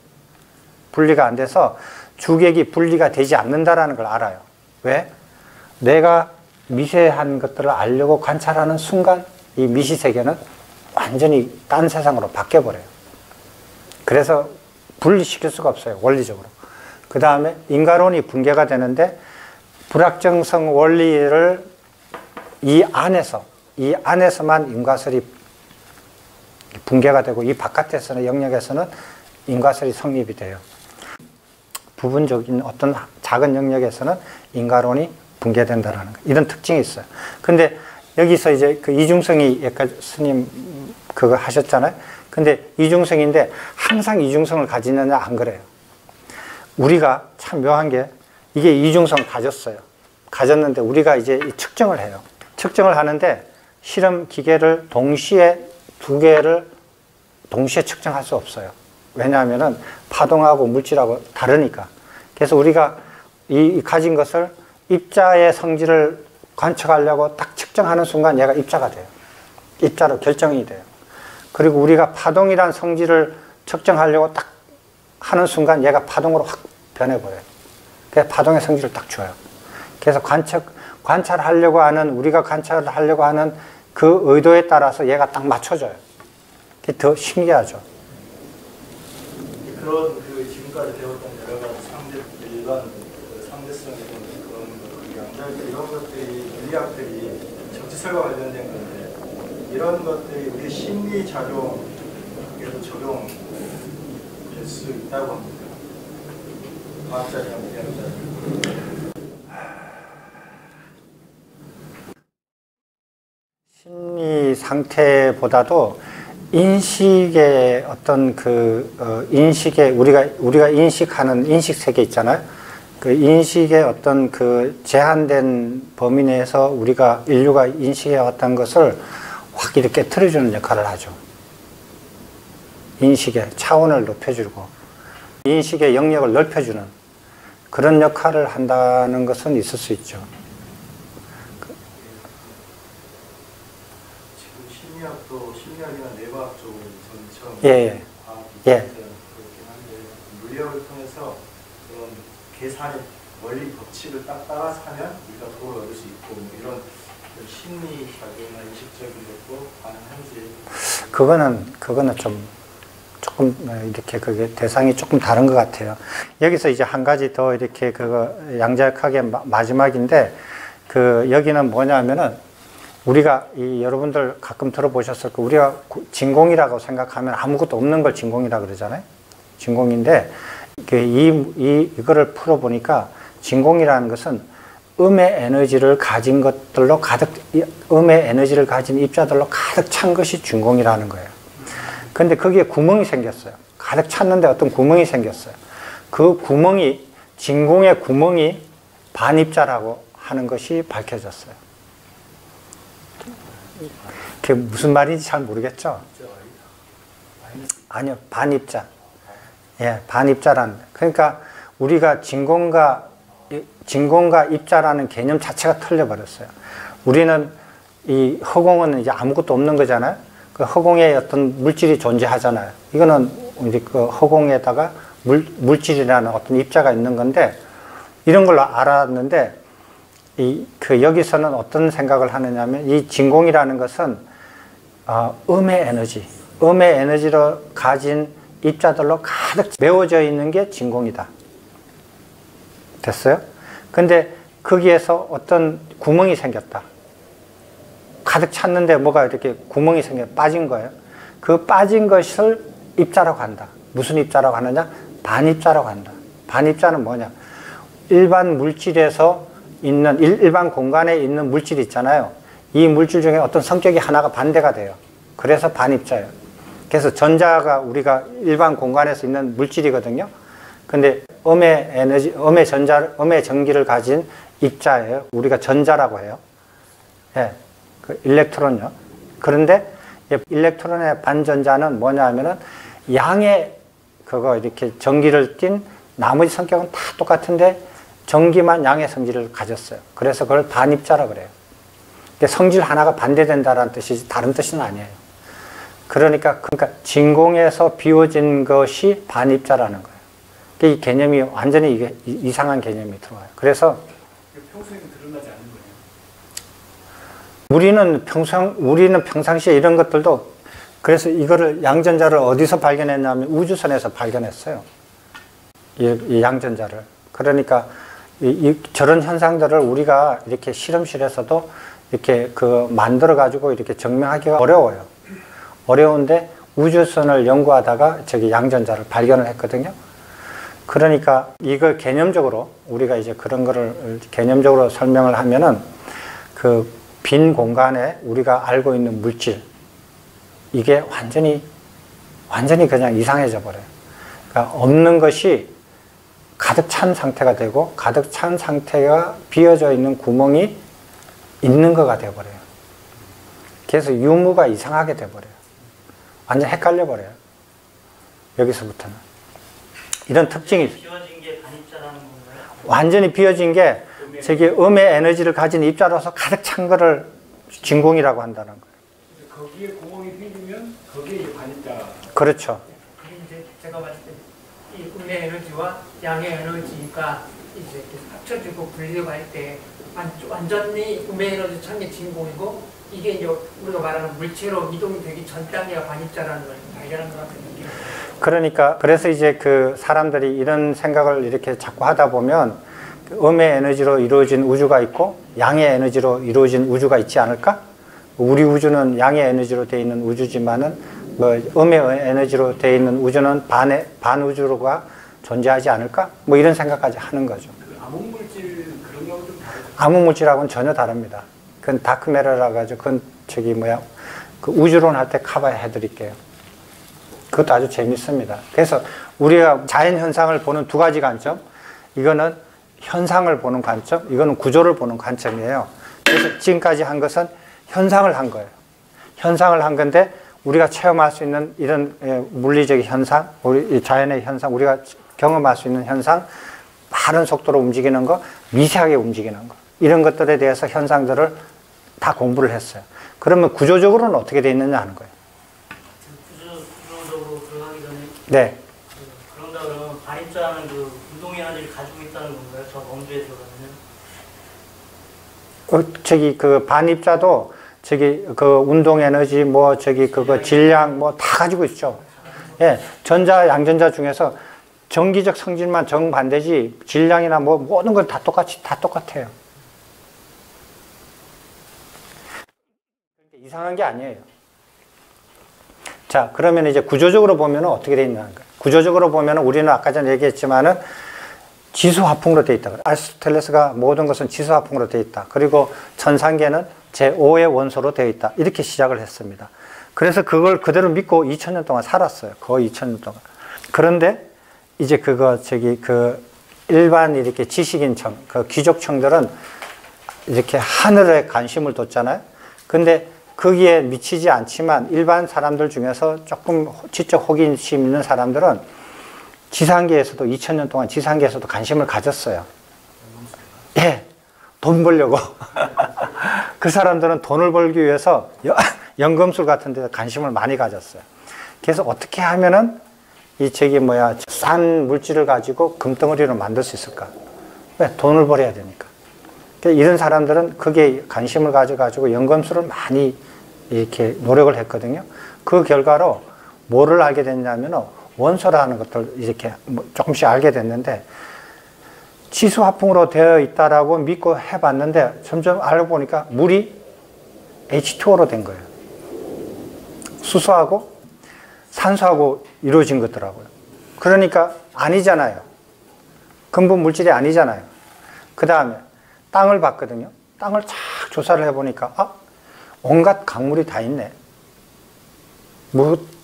분리가 안 돼서 주객이 분리가 되지 않는다라는 걸 알아요. 왜? 내가 미세한 것들을 알려고 관찰하는 순간 이 미시세계는 완전히 딴 세상으로 바뀌어버려요. 그래서 분리시킬 수가 없어요, 원리적으로. 그 다음에 인과론이 붕괴가 되는데, 불확정성 원리를 이 안에서만 인과설이 붕괴가 되고, 이 바깥에서는, 영역에서는 인과설이 성립이 돼요. 부분적인 어떤 작은 영역에서는 인과론이 붕괴된다라는 거, 이런 특징이 있어요. 근데 여기서 이제 그 이중성이, 약간 스님 그거 하셨잖아요. 근데 이중성인데 항상 이중성을 가지느냐, 안 그래요. 우리가 참 묘한 게, 이게 이중성을 가졌어요. 가졌는데 우리가 이제 측정을 해요. 측정을 하는데 실험 기계를 동시에 두 개를 동시에 측정할 수 없어요. 왜냐하면은 파동하고 물질하고 다르니까. 그래서 우리가 이 가진 것을 입자의 성질을 관측하려고 딱 측정하는 순간 얘가 입자가 돼요. 입자로 결정이 돼요. 그리고 우리가 파동이란 성질을 측정하려고 딱 하는 순간 얘가 파동으로 확 변해버려요. 그래서 파동의 성질을 딱 줘요. 그래서 관찰하려고 하는, 우리가 관찰을 하려고 하는 그 의도에 따라서 얘가 딱 맞춰져요. 그게 더 신기하죠. 그런 지금까지 배웠던 여러 가지 일반 상대성의 그런 양자역학, 이런 것들이 물리학들이 정치설과 관련된 건데, 이런 것들이 우리 심리 작용에도 적용될 수 있다고 합니다. 과학자리랑 물리학자리. 심리 상태보다도 인식의 어떤 인식의 우리가 인식하는 인식 세계 있잖아요. 그 인식의 어떤 그 제한된 범위 내에서 인류가 인식해 왔던 것을 확 이렇게 틀어주는 역할을 하죠. 인식의 차원을 높여주고 인식의 영역을 넓혀주는 그런 역할을 한다는 것은 있을 수 있죠. 지금 심리학이나 뇌과학 쪽은 처음 예. 그렇긴 한데 물리학을 통해서 그런 계산의 원리 법칙을 딱 따라서 하면 우리가 그걸 얻을 수 있고 뭐 이런 심리학이나 인식적인 것도 가능한지. 그거는 조금 이렇게 그게 대상이 조금 다른 것 같아요. 여기서 이제 한 가지 더 이렇게 양자역학의 마지막인데 여기는 뭐냐면은 우리가 여러분들 가끔 들어보셨을 거 우리가 진공이라고 생각하면 아무것도 없는 걸 진공이라고 그러잖아요. 진공인데 이거를 풀어보니까 진공이라는 것은 음의 에너지를 가진 것들로 음의 에너지를 가진 입자들로 가득 찬 것이 진공이라는 거예요. 근데 거기에 구멍이 생겼어요. 가득 찼는데 어떤 구멍이 생겼어요. 그 구멍이, 진공의 구멍이 반입자라고 하는 것이 밝혀졌어요. 그게 무슨 말인지 잘 모르겠죠? 아니요, 반입자. 예, 반입자라는. 그러니까 우리가 진공과 입자라는 개념 자체가 틀려버렸어요. 우리는 이 허공은 이제 아무것도 없는 거잖아요. 그 허공에 어떤 물질이 존재하잖아요. 이거는 이제 그 허공에다가 물질이라는 어떤 입자가 있는 건데, 이런 걸로 알았는데, 여기서는 어떤 생각을 하느냐면, 이 진공이라는 것은, 음의 에너지로 가진 입자들로 가득 메워져 있는 게 진공이다. 됐어요? 근데 거기에서 어떤 구멍이 생겼다. 가득 찼는데 뭐가 이렇게 구멍이 빠진 거예요. 그 빠진 것을 입자라고 한다. 무슨 입자라고 하느냐? 반입자라고 한다. 반입자는 뭐냐? 일반 물질에서 있는, 일반 공간에 있는 물질이 있잖아요. 이 물질 중에 어떤 성격이 하나가 반대가 돼요. 그래서 반입자예요. 그래서 전자가 우리가 일반 공간에서 있는 물질이거든요. 근데 음의 전기를 가진 입자예요. 우리가 전자라고 해요. 예. 그 일렉트론요. 그런데 일렉트론의 반전자는 뭐냐 하면은 양의 이렇게 전기를 띤 나머지 성격은 다 똑같은데 전기만 양의 성질을 가졌어요. 그래서 그걸 반입자라 그래요. 성질 하나가 반대된다라는 뜻이지 다른 뜻은 아니에요. 그러니까 진공에서 비워진 것이 반입자라는 거예요. 이 개념이 완전히 이게 이상한 개념이 들어와요. 그래서 평소에는 드러나지 않는 거예요. 우리는 평상시에 이런 것들도, 그래서 이거를 양전자를 어디서 발견했냐면 우주선에서 발견했어요. 이 양전자를. 그러니까 저런 현상들을 우리가 이렇게 실험실에서도 이렇게 만들어 가지고 이렇게 증명하기가 어려워요. 어려운데 우주선을 연구하다가 저기 양전자를 발견을 했거든요. 그러니까 이걸 개념적으로 우리가 이제 그런 거를 개념적으로 설명을 하면은 빈 공간에 우리가 알고 있는 물질, 이게 완전히 그냥 이상해져 버려요. 그러니까 없는 것이 가득 찬 상태가 되고, 가득 찬 상태가 비어져 있는 구멍이 있는 거가 되어버려요. 그래서 유무가 이상하게 돼버려요. 완전 헷갈려 버려요. 여기서부터는. 이런 특징이 있어요. 비워진 게 반입자라는 건가요? 완전히 비어진 게 저기 음의 에너지를 가진 입자로서 가득 찬 거를 진공이라고 한다는 거예요. 거기에 구멍이 생기면 거기에 이제 반입자. 그렇죠. 그게 이제 제가 봤을 때 이 음의 에너지와 양의 에너지가 이제 합쳐지고 분리되고 할 때 완전히 음의 에너지 찬 게 진공이고, 이게 이제 우리가 말하는 물체로 이동이 되기 전 단계가 반입자라는 걸 발견한 것 같은 느낌. 그러니까 그래서 이제 사람들이 이런 생각을 이렇게 자꾸 하다 보면 음의 에너지로 이루어진 우주가 있고 양의 에너지로 이루어진 우주가 있지 않을까? 우리 우주는 양의 에너지로 되어 있는 우주지만은 음의 에너지로 되어 있는 우주는 반우주로가 존재하지 않을까? 이런 생각까지 하는 거죠. 암흑물질 그런 거하고 좀 다르죠? 암흑물질하고는 전혀 다릅니다. 그건 다크매터라 가지고 그건 저기 뭐야 그 우주론 할 때 커버해 드릴게요. 그것도 아주 재밌습니다. 그래서 우리가 자연 현상을 보는 두 가지 관점, 이거는 현상을 보는 관점, 이거는 구조를 보는 관점이에요. 그래서 지금까지 한 것은 현상을 한 거예요. 현상을 한 건데 우리가 체험할 수 있는 이런 물리적 현상, 우리 자연의 현상, 우리가 경험할 수 있는 현상, 빠른 속도로 움직이는 거, 미세하게 움직이는 거, 이런 것들에 대해서 현상들을 다 공부를 했어요. 그러면 구조적으로는 어떻게 돼 있느냐 하는 거예요. 구조적으로 들어가기 전에 네. 그런다 그러면 반입자는 그 운동 에너지를 가지고 있다는 건가요? 저 범주에 들어가면? 저기 그 반입자도 저기 그 운동 에너지 뭐 저기 그거 질량 뭐 다 가지고 있죠. 예, 전자 양전자 중에서 전기적 성질만 정반대지 질량이나 뭐 모든 건 다 똑같아요. 이상한 게 아니에요. 자, 그러면 이제 구조적으로 보면 어떻게 되어 있는 거예요? 구조적으로 보면 우리는 아까 전에 얘기했지만은 지수화풍으로 되어 있다. 아리스토텔레스가 모든 것은 지수화풍으로 되어 있다. 그리고 천상계는 제5의 원소로 되어 있다. 이렇게 시작을 했습니다. 그래서 그걸 그대로 믿고 2000년 동안 살았어요. 거의 2000년 동안. 그런데 이제 그거 저기 그 일반 이렇게 지식인층, 그 귀족층들은 이렇게 하늘에 관심을 뒀잖아요. 근데 거기에 미치지 않지만 일반 사람들 중에서 조금 지적 호기심 있는 사람들은 지상계에서도 2000년 동안 지상계에서도 관심을 가졌어요. 예, 돈 벌려고. 그 사람들은 돈을 벌기 위해서 연금술 같은 데 관심을 많이 가졌어요. 그래서 어떻게 하면은 이 저기 뭐야 싼 물질을 가지고 금덩어리를 만들 수 있을까? 왜? 돈을 벌어야 되니까. 이런 사람들은 거기에 관심을 가져가지고 연금술을 많이 이렇게 노력을 했거든요. 그 결과로 뭐를 알게 됐냐면 원소라는 것들 이렇게 조금씩 알게 됐는데 지수화풍으로 되어 있다라고 믿고 해봤는데 점점 알고 보니까 물이 H2O로 된 거예요. 수소하고 산소하고 이루어진 거더라고요. 그러니까 아니잖아요. 근본 물질이 아니잖아요. 그 다음에 땅을 봤거든요. 땅을 쫙 조사를 해보니까 온갖 강물이 다 있네.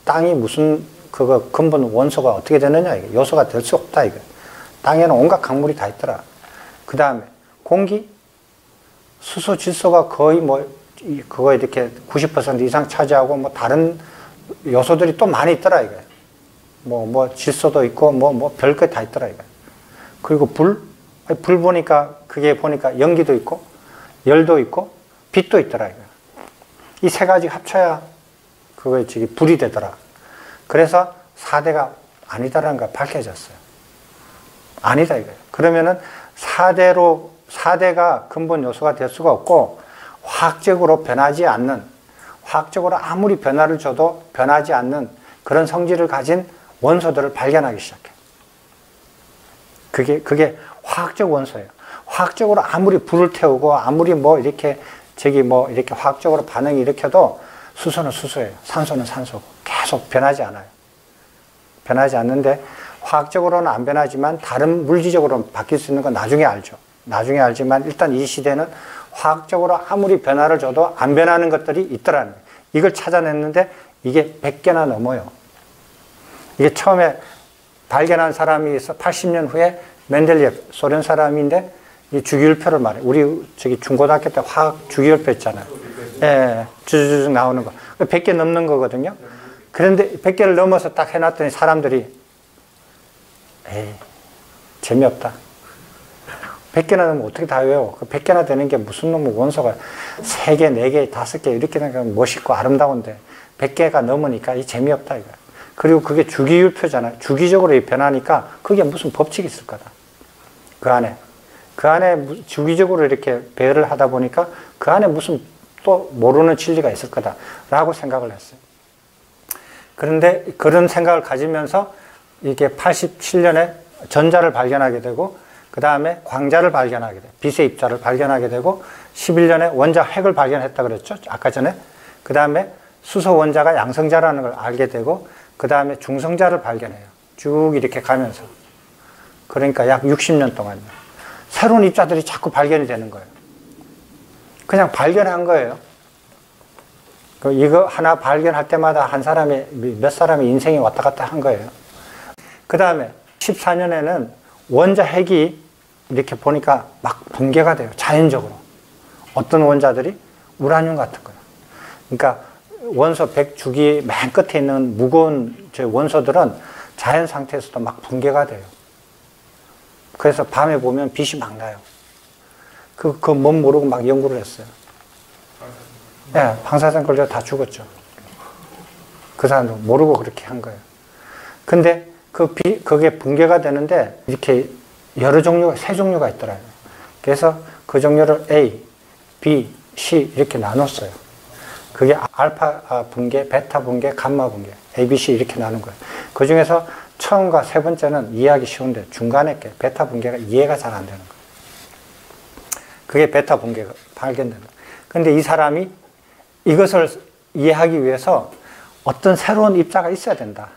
땅이 무슨 그거 근본 원소가 어떻게 되느냐 이게 요소가 될 수 없다 이거. 땅에는 온갖 강물이 다 있더라. 그 다음에 공기, 수소, 질소가 거의 뭐 그거 이렇게 90% 이상 차지하고 뭐 다른 요소들이 또 많이 있더라 이거. 뭐 질소도 있고 뭐 별거 다 있더라 이거. 그리고 불 보니까 그게 보니까 연기도 있고 열도 있고 빛도 있더라 이거. 이 세 가지 합쳐야 그거 저기 불이 되더라. 그래서 4대가 아니다라는 걸 밝혀졌어요. 아니다 이거예요. 그러면은 4대가 근본 요소가 될 수가 없고 화학적으로 변하지 않는, 화학적으로 아무리 변화를 줘도 변하지 않는 그런 성질을 가진 원소들을 발견하기 시작해요. 그게 화학적 원소예요. 화학적으로 아무리 불을 태우고 아무리 뭐 이렇게 이렇게 화학적으로 반응이 일으켜도 수소는 수소예요. 산소는 산소고 계속 변하지 않아요. 변하지 않는데 화학적으로는 안 변하지만 다른 물리적으로 바뀔 수 있는 건 나중에 알죠. 나중에 알지만 일단 이 시대는 화학적으로 아무리 변화를 줘도 안 변하는 것들이 있더라는 거예요. 이걸 찾아냈는데 이게 100개나 넘어요. 이게 처음에 발견한 사람이 있어 80년 후에 멘델리에프 소련 사람인데 이 주기율표를 말해. 우리 저기 중고등학교 때 화학 주기율표 있잖아요. 예, 주주주 나오는 거. 100개 넘는 거거든요. 그런데 100개를 넘어서 딱 해놨더니 사람들이 에이, 재미없다. 100개나 되면 어떻게 다 외워? 그 100개나 되는 게 무슨 놈의 원소가 3개, 4개, 5개 이렇게 되면 멋있고 아름다운데 100개가 넘으니까 이 재미없다 이거야. 그리고 그게 주기율표잖아요. 주기적으로 변하니까 그게 무슨 법칙이 있을 거다. 그 안에 주기적으로 이렇게 배열을 하다 보니까 그 안에 무슨 또 모르는 진리가 있을 거다라고 생각을 했어요. 그런데 그런 생각을 가지면서 이게 87년에 전자를 발견하게 되고 그 다음에 광자를 발견하게 돼요. 빛의 입자를 발견하게 되고 11년에 원자 핵을 발견했다 그랬죠. 아까 전에. 그 다음에 수소 원자가 양성자라는 걸 알게 되고 그 다음에 중성자를 발견해요. 쭉 이렇게 가면서. 그러니까 약 60년 동안요. 새로운 입자들이 자꾸 발견이 되는 거예요. 그냥 발견한 거예요. 이거 하나 발견할 때마다 한 사람이, 몇 사람의 인생이 왔다 갔다 한 거예요. 그 다음에 14년에는 원자 핵이 이렇게 보니까 막 붕괴가 돼요. 자연적으로. 어떤 원자들이? 우라늄 같은 거예요. 그러니까 원소 100주기 맨 끝에 있는 무거운 원소들은 자연 상태에서도 막 붕괴가 돼요. 그래서 밤에 보면 빛이 막 나요. 뭔 모르고 막 연구를 했어요. 예, 방사선 걸려 다 죽었죠. 그 사람도 모르고 그렇게 한 거예요. 근데 그게 붕괴가 되는데 이렇게 여러 종류가, 세 종류가 있더라고요. 그래서 그 종류를 A, B, C 이렇게 나눴어요. 그게 알파 붕괴, 베타 붕괴, 감마 붕괴, A, B, C 이렇게 나눈 거예요. 그 중에서 처음과 세 번째는 이해하기 쉬운데 중간에 게 베타 붕괴가 이해가 잘 안 되는 거예요. 그게 베타 붕괴가 발견된다. 근데 이 사람이 이것을 이해하기 위해서 어떤 새로운 입자가 있어야 된다.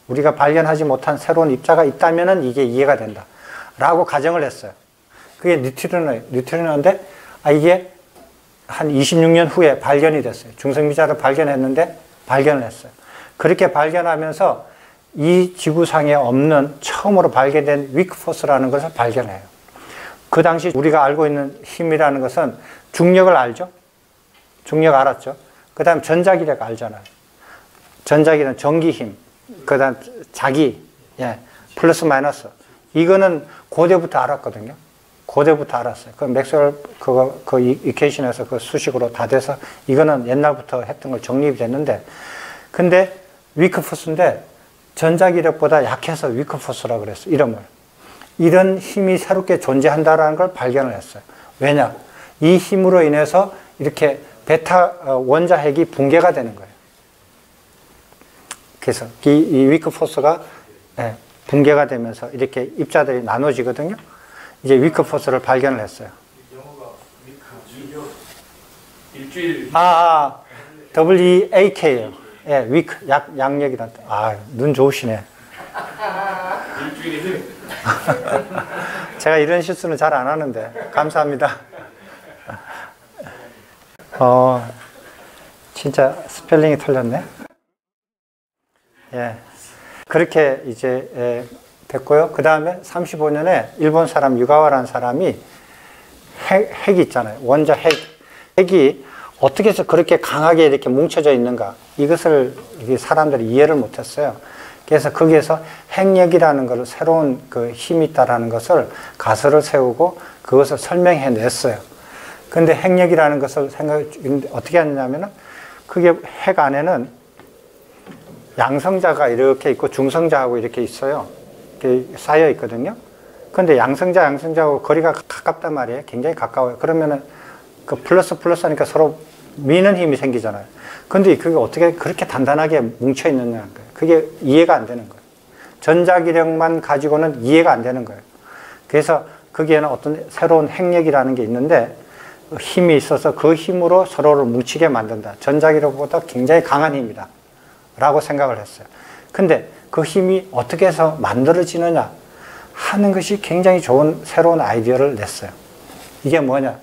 우리가 발견하지 못한 새로운 입자가 있다면 이게 이해가 된다. 라고 가정을 했어요. 그게 뉴트리노인데, 이게 한 26년 후에 발견이 됐어요. 중성미자를 발견했는데, 발견을 했어요. 그렇게 발견하면서 이 지구상에 없는 처음으로 발견된 위크포스라는 것을 발견해요. 그 당시 우리가 알고 있는 힘이라는 것은 중력을 알죠? 중력 알았죠? 그 다음 전자기력 알잖아요. 전자기는 전기힘, 그 다음 자기, 예, 플러스 마이너스. 이거는 고대부터 알았거든요. 고대부터 알았어요. 그 맥스웰 그 이퀘이션에서 그 수식으로 다 돼서 이거는 옛날부터 했던 걸 정립이 됐는데, 근데 위크포스인데 전자기력보다 약해서 위크포스라고 그랬어요. 이름을. 이런 힘이 새롭게 존재한다라는 걸 발견을 했어요. 왜냐? 이 힘으로 인해서 이렇게 베타 원자 핵이 붕괴가 되는 거예요. 그래서 이 위크포스가, 예, 붕괴가 되면서 이렇게 입자들이 나눠지거든요. 이제 위크포스를 발견을 했어요. 영어가 일주일 WEAK예요. 예, 위크, 양력이란 뜻. 눈 좋으시네. 일주일이 제가 이런 실수는 잘 안 하는데 감사합니다. 진짜 스펠링이 틀렸네. 예, 그렇게 이제 됐고요. 그 다음에 35년에 일본 사람 유가와라는 사람이 핵이 있잖아요. 원자 핵이 어떻게 해서 그렇게 강하게 이렇게 뭉쳐져 있는가, 이것을 사람들이 이해를 못했어요. 그래서 거기에서 핵력이라는 것을, 새로운 그 힘이 있다라는 것을 가설을 세우고 그것을 설명해 냈어요. 근데 핵력이라는 것을 어떻게 하냐면은, 그게 핵 안에는 양성자가 이렇게 있고 중성자하고 이렇게 있어요. 이렇게 쌓여 있거든요. 근데 양성자하고 거리가 가깝단 말이에요. 굉장히 가까워요. 그러면은 그 플러스 하니까 서로 미는 힘이 생기잖아요. 근데 그게 어떻게 그렇게 단단하게 뭉쳐 있느냐는 거예요. 그게 이해가 안 되는 거예요. 전자기력만 가지고는 이해가 안 되는 거예요. 그래서 거기에는 어떤 새로운 핵력이라는 게 있는데, 힘이 있어서 그 힘으로 서로를 뭉치게 만든다. 전자기력보다 굉장히 강한 힘이다. 라고 생각을 했어요. 근데 그 힘이 어떻게 해서 만들어지느냐 하는 것이 굉장히 좋은 새로운 아이디어를 냈어요. 이게 뭐냐?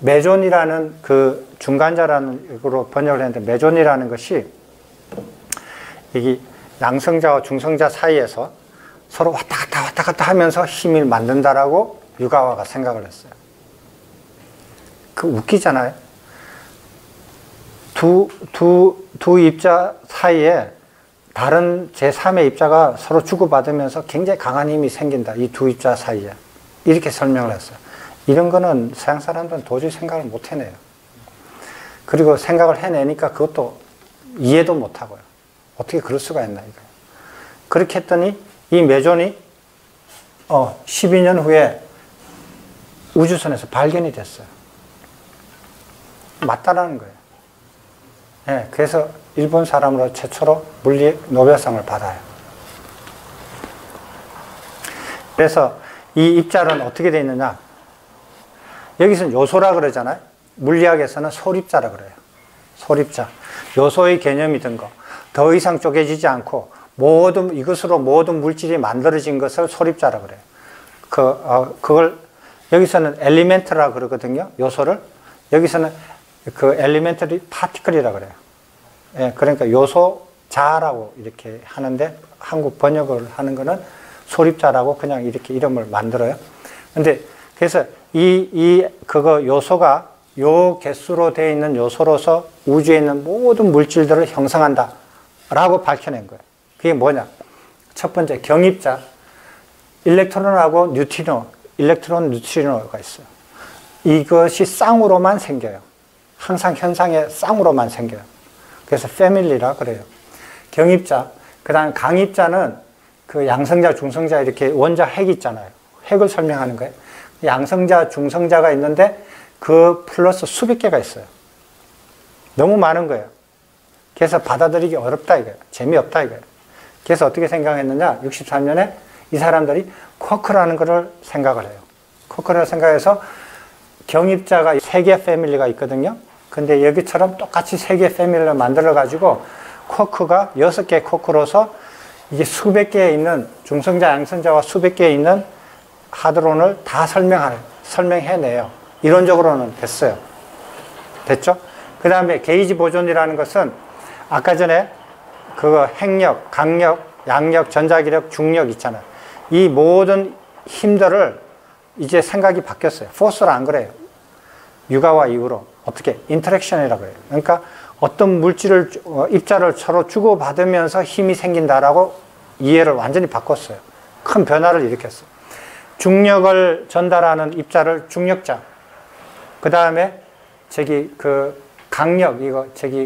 메존이라는 그 중간자라는 으로 번역을 했는데, 메존이라는 것이 이게 양성자와 중성자 사이에서 서로 왔다 갔다 하면서 힘을 만든다라고 유가와가 생각을 했어요. 그 웃기잖아요. 두 입자 사이에 다른 제3의 입자가 서로 주고받으면서 굉장히 강한 힘이 생긴다. 이 두 입자 사이에. 이렇게 설명을 했어요. 이런 거는 서양 사람들은 도저히 생각을 못 해내요. 그리고 생각을 해내니까 그것도 이해도 못 하고요. 어떻게 그럴 수가 있나, 이거예요. 그렇게 했더니 이 메존이 12년 후에 우주선에서 발견이 됐어요. 맞다라는 거예요. 네, 그래서 일본 사람으로 최초로 물리 노벨상을 받아요. 그래서 이 입자는 어떻게 되어 있느냐? 여기서는 요소라 그러잖아요. 물리학에서는 소립자라 그래요. 소립자. 요소의 개념이 든 거. 더 이상 쪼개지지 않고 이것으로 모든 물질이 만들어진 것을 소립자라 그래요. 그걸 여기서는 엘리멘트라 그러거든요. 요소를. 여기서는 그 엘리멘터리 파티클이라 그래요. 예, 그러니까 요소자라고 이렇게 하는데 한국 번역을 하는 거는 소립자라고 그냥 이렇게 이름을 만들어요. 근데 그래서 그거 요소가 요 개수로 되어 있는 요소로서 우주에 있는 모든 물질들을 형성한다 라고 밝혀낸 거예요. 그게 뭐냐? 첫 번째 경입자, 일렉트론하고 뉴트리노, 일렉트론 뉴트리노가 있어요. 이것이 쌍으로만 생겨요. 항상 현상의 쌍으로만 생겨요. 그래서 패밀리라 그래요. 경입자, 그 다음 강입자는 그 양성자, 중성자 이렇게 원자 핵 있잖아요. 핵을 설명하는 거예요. 양성자, 중성자가 있는데 그 플러스 수백 개가 있어요. 너무 많은 거예요. 그래서 받아들이기 어렵다 이거예요. 재미없다 이거예요. 그래서 어떻게 생각했느냐? 63년에 이 사람들이 쿼크라는 것을 생각을 해요. 쿼크를 생각해서 경입자가 3개 패밀리가 있거든요. 근데 여기처럼 똑같이 3개 패밀리를 만들어 가지고 쿼크가 6개 쿼크로서 이게 수백 개에 있는 중성자, 양성자와 수백 개에 있는 하드론을 다 설명해내요. 이론적으로는 됐어요. 됐죠? 그 다음에 게이지 보존이라는 것은 아까 전에 그거 핵력, 강력, 양력, 전자기력, 중력 있잖아요. 이 모든 힘들을 이제 생각이 바뀌었어요. 포스로 안 그래요. 육아와 이후로. 어떻게? 인터랙션이라고 그래요. 그러니까 어떤 물질을, 입자를 서로 주고받으면서 힘이 생긴다라고 이해를 완전히 바꿨어요. 큰 변화를 일으켰어요. 중력을 전달하는 입자를 중력자. 그 다음에 강력,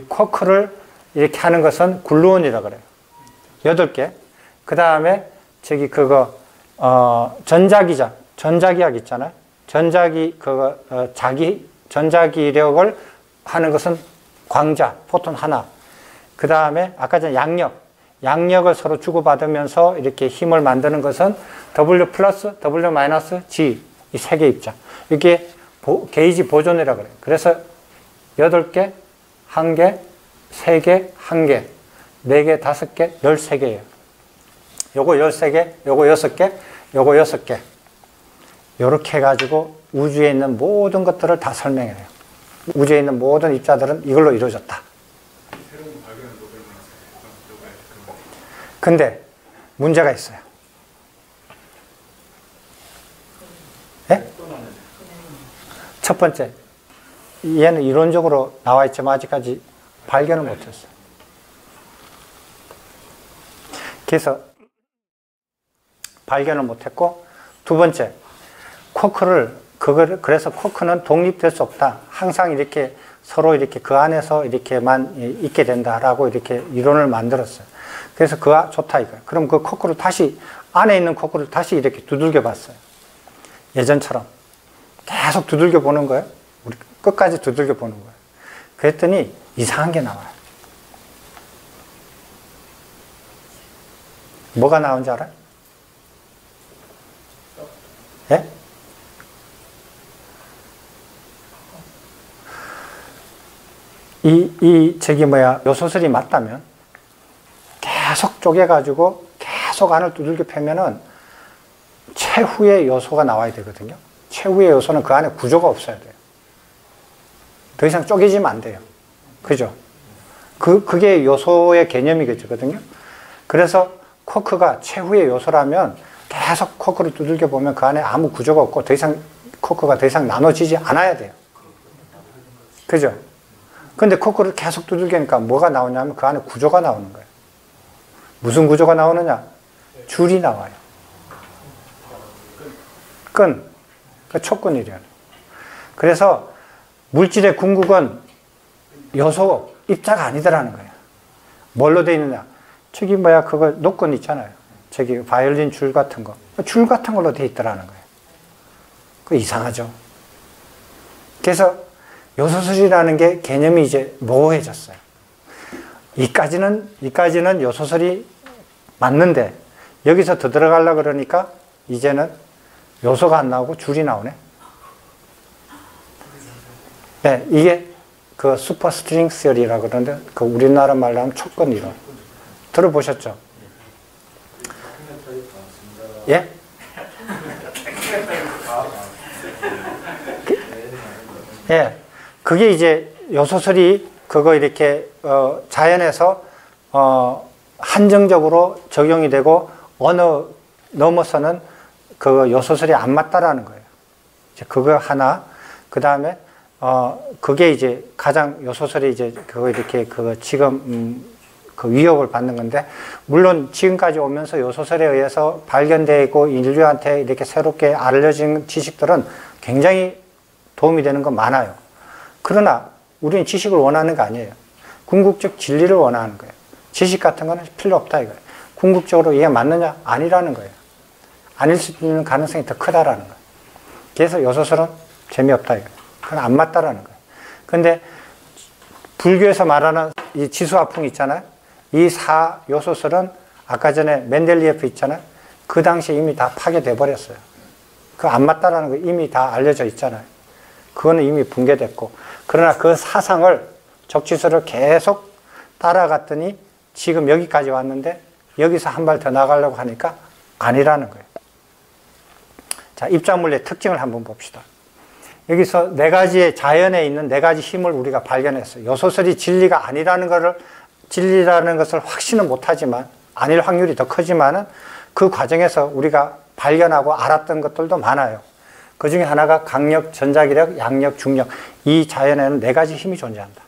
쿼크를 이렇게 하는 것은 글루온이라고 그래요. 8개. 그 다음에 전자기자, 전자기학 있잖아요. 전자기력을 하는 것은 광자, 포톤 하나. 그 다음에 아까 전에 양력을 서로 주고받으면서 이렇게 힘을 만드는 것은 W 플러스, W 마이너스, G. 이 3개 입자. 이게 게이지 보존이라고 그래요. 그래서 8개, 1개, 3개, 1개, 4개, 5개, 13개예요. 요거 13개, 요거 6개, 요거 6개. 요렇게 해가지고 우주에 있는 모든 것들을 다 설명해요. 우주에 있는 모든 입자들은 이걸로 이루어졌다. 근데 문제가 있어요. 네? 첫 번째, 얘는 이론적으로 나와 있지만 아직까지 발견을 못했어요. 그래서 발견을 못했고, 두 번째, 그래서 쿼크는 독립될 수 없다. 항상 이렇게 서로 이렇게 그 안에서 이렇게만 있게 된다라고 이렇게 이론을 만들었어요. 그래서 좋다 이거예요. 그럼 그 쿼크를 다시, 안에 있는 쿼크를 다시 이렇게 두들겨 봤어요. 예전처럼. 계속 두들겨 보는 거예요. 우리 끝까지 두들겨 보는 거예요. 그랬더니 이상한 게 나와요. 뭐가 나온지 알아요? 예? 요소설이 맞다면 계속 쪼개가지고 계속 안을 두들겨 패면은 최후의 요소가 나와야 되거든요. 최후의 요소는 그 안에 구조가 없어야 돼요. 더 이상 쪼개지면 안 돼요. 그죠? 그게 요소의 개념이거든요. 그래서 쿼크가 최후의 요소라면 계속 쿼크를 두들겨 보면 그 안에 아무 구조가 없고 쿼크가 더 이상 나눠지지 않아야 돼요. 그죠? 근데 쿼크를 계속 두들기니까 뭐가 나오냐면 그 안에 구조가 나오는 거예요. 무슨 구조가 나오느냐? 줄이 나와요. 끈. 그 촉근이래요. 그래서 물질의 궁극은 요소, 입자가 아니더라는 거예요. 뭘로 돼 있느냐? 그거 노끈 있잖아요. 바이올린 줄 같은 거. 줄 같은 걸로 돼 있더라는 거예요. 그 이상하죠. 그래서 요소설이라는 게 개념이 이제 모호해졌어요. 이까지는 요소설이 맞는데 여기서 더 들어가려고 그러니까 이제는 요소가 안 나오고 줄이 나오네. 네, 이게 그 슈퍼스트링 시어리라고 그러는데 그 우리나라 말로 하면 촉근 이론. 들어보셨죠? 예? 예. 그게 이제 요소설이 그거 이렇게 자연에서 한정적으로 적용이 되고 어느 넘어서는 그 요소설이 안 맞다라는 거예요. 이제 그거 하나. 그 다음에 그게 이제 가장 요소설이 이제 그거 이렇게 그 지금 그 위협을 받는 건데, 물론 지금까지 오면서 요소설에 의해서 발견되고 인류한테 이렇게 새롭게 알려진 지식들은 굉장히 도움이 되는 건 많아요. 그러나 우리는 지식을 원하는 거 아니에요. 궁극적 진리를 원하는 거예요. 지식 같은 거는 필요 없다 이거예요. 궁극적으로 이게 맞느냐? 아니라는 거예요. 아닐 수 있는 가능성이 더 크다라는 거예요. 그래서 요소설은 재미없다 이거예요. 그건 안 맞다라는 거예요. 근데 불교에서 말하는 이 지수화풍 있잖아요. 이 4요소설은 아까 전에 멘델리예프 있잖아요. 그 당시에 이미 다 파괴돼 버렸어요. 그 안 맞다라는 거 이미 다 알려져 있잖아요. 그거는 이미 붕괴됐고, 그러나 그 사상을 적지수를 계속 따라갔더니 지금 여기까지 왔는데 여기서 한 발 더 나가려고 하니까 아니라는 거예요. 자, 입자물리의 특징을 한번 봅시다. 여기서 네 가지의 자연에 있는 네 가지 힘을 우리가 발견했어요. 요소설이 진리라는 것을 확신은 못하지만, 아닐 확률이 더 크지만은 그 과정에서 우리가 발견하고 알았던 것들도 많아요. 그 중에 하나가 강력, 전자기력, 양력, 중력. 이 자연에는 네 가지 힘이 존재한다.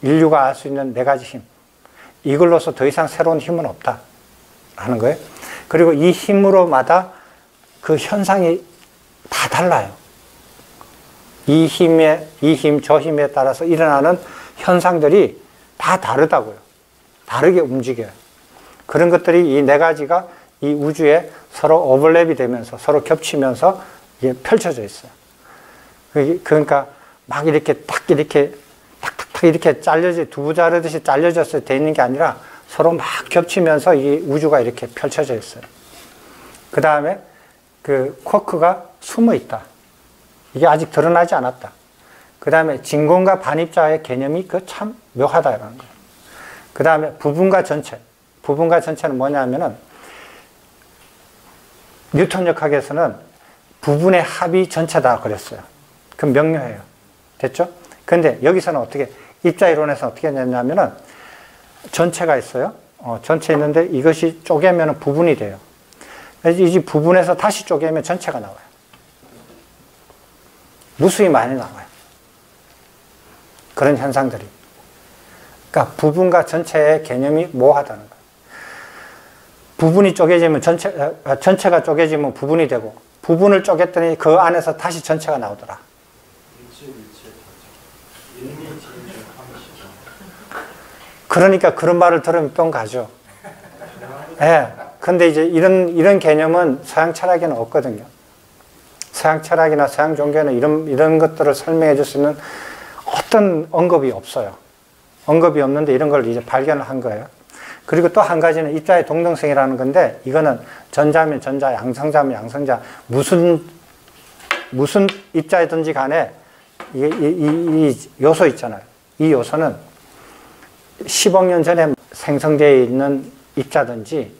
인류가 알 수 있는 네 가지 힘. 이걸로서 더 이상 새로운 힘은 없다 하는 거예요. 그리고 이 힘으로마다 그 현상이 다 달라요. 이 힘, 저 힘에 따라서 일어나는 현상들이 다 다르다고요. 다르게 움직여요. 그런 것들이 이 네 가지가 이 우주에 서로 오버랩이 되면서 서로 겹치면서 이게 펼쳐져 있어요. 그러니까 막 이렇게 탁탁탁 이렇게 두부 자르듯이 잘려져서 돼 있는 게 아니라 서로 막 겹치면서 이 우주가 이렇게 펼쳐져 있어요. 그 다음에 그 쿼크가 숨어 있다. 이게 아직 드러나지 않았다. 그 다음에 진공과 반입자의 개념이 그 참 묘하다라는 거예요. 그 다음에 부분과 전체. 부분과 전체는 뭐냐면은 뉴턴 역학에서는 부분의 합이 전체다 그랬어요. 그럼 명료해요. 됐죠? 근데 여기서는 어떻게, 입자이론에서는 어떻게 했냐면은 전체가 있어요. 전체 있는데 이것이 쪼개면 부분이 돼요. 이 부분에서 다시 쪼개면 전체가 나와요. 무수히 많이 나와요. 그런 현상들이. 그러니까 부분과 전체의 개념이 모호하다는 거예요. 부분이 쪼개지면 전체가 쪼개지면 부분이 되고, 부분을 쪼갰더니 그 안에서 다시 전체가 나오더라. 그러니까 그런 말을 들으면 뿅 가죠. 예. 근데 이제 이런 개념은 서양 철학에는 없거든요. 서양 철학이나 서양 종교에는 이런 것들을 설명해 줄 수 있는 어떤 언급이 없어요. 언급이 없는데 이런 걸 이제 발견을 한 거예요. 그리고 또 한 가지는 입자의 동등성이라는 건데, 이거는 전자면 전자, 양성자면 양성자, 무슨 입자이든지 간에 이 요소 있잖아요. 이 요소는 10억 년 전에 생성되어 있는 입자든지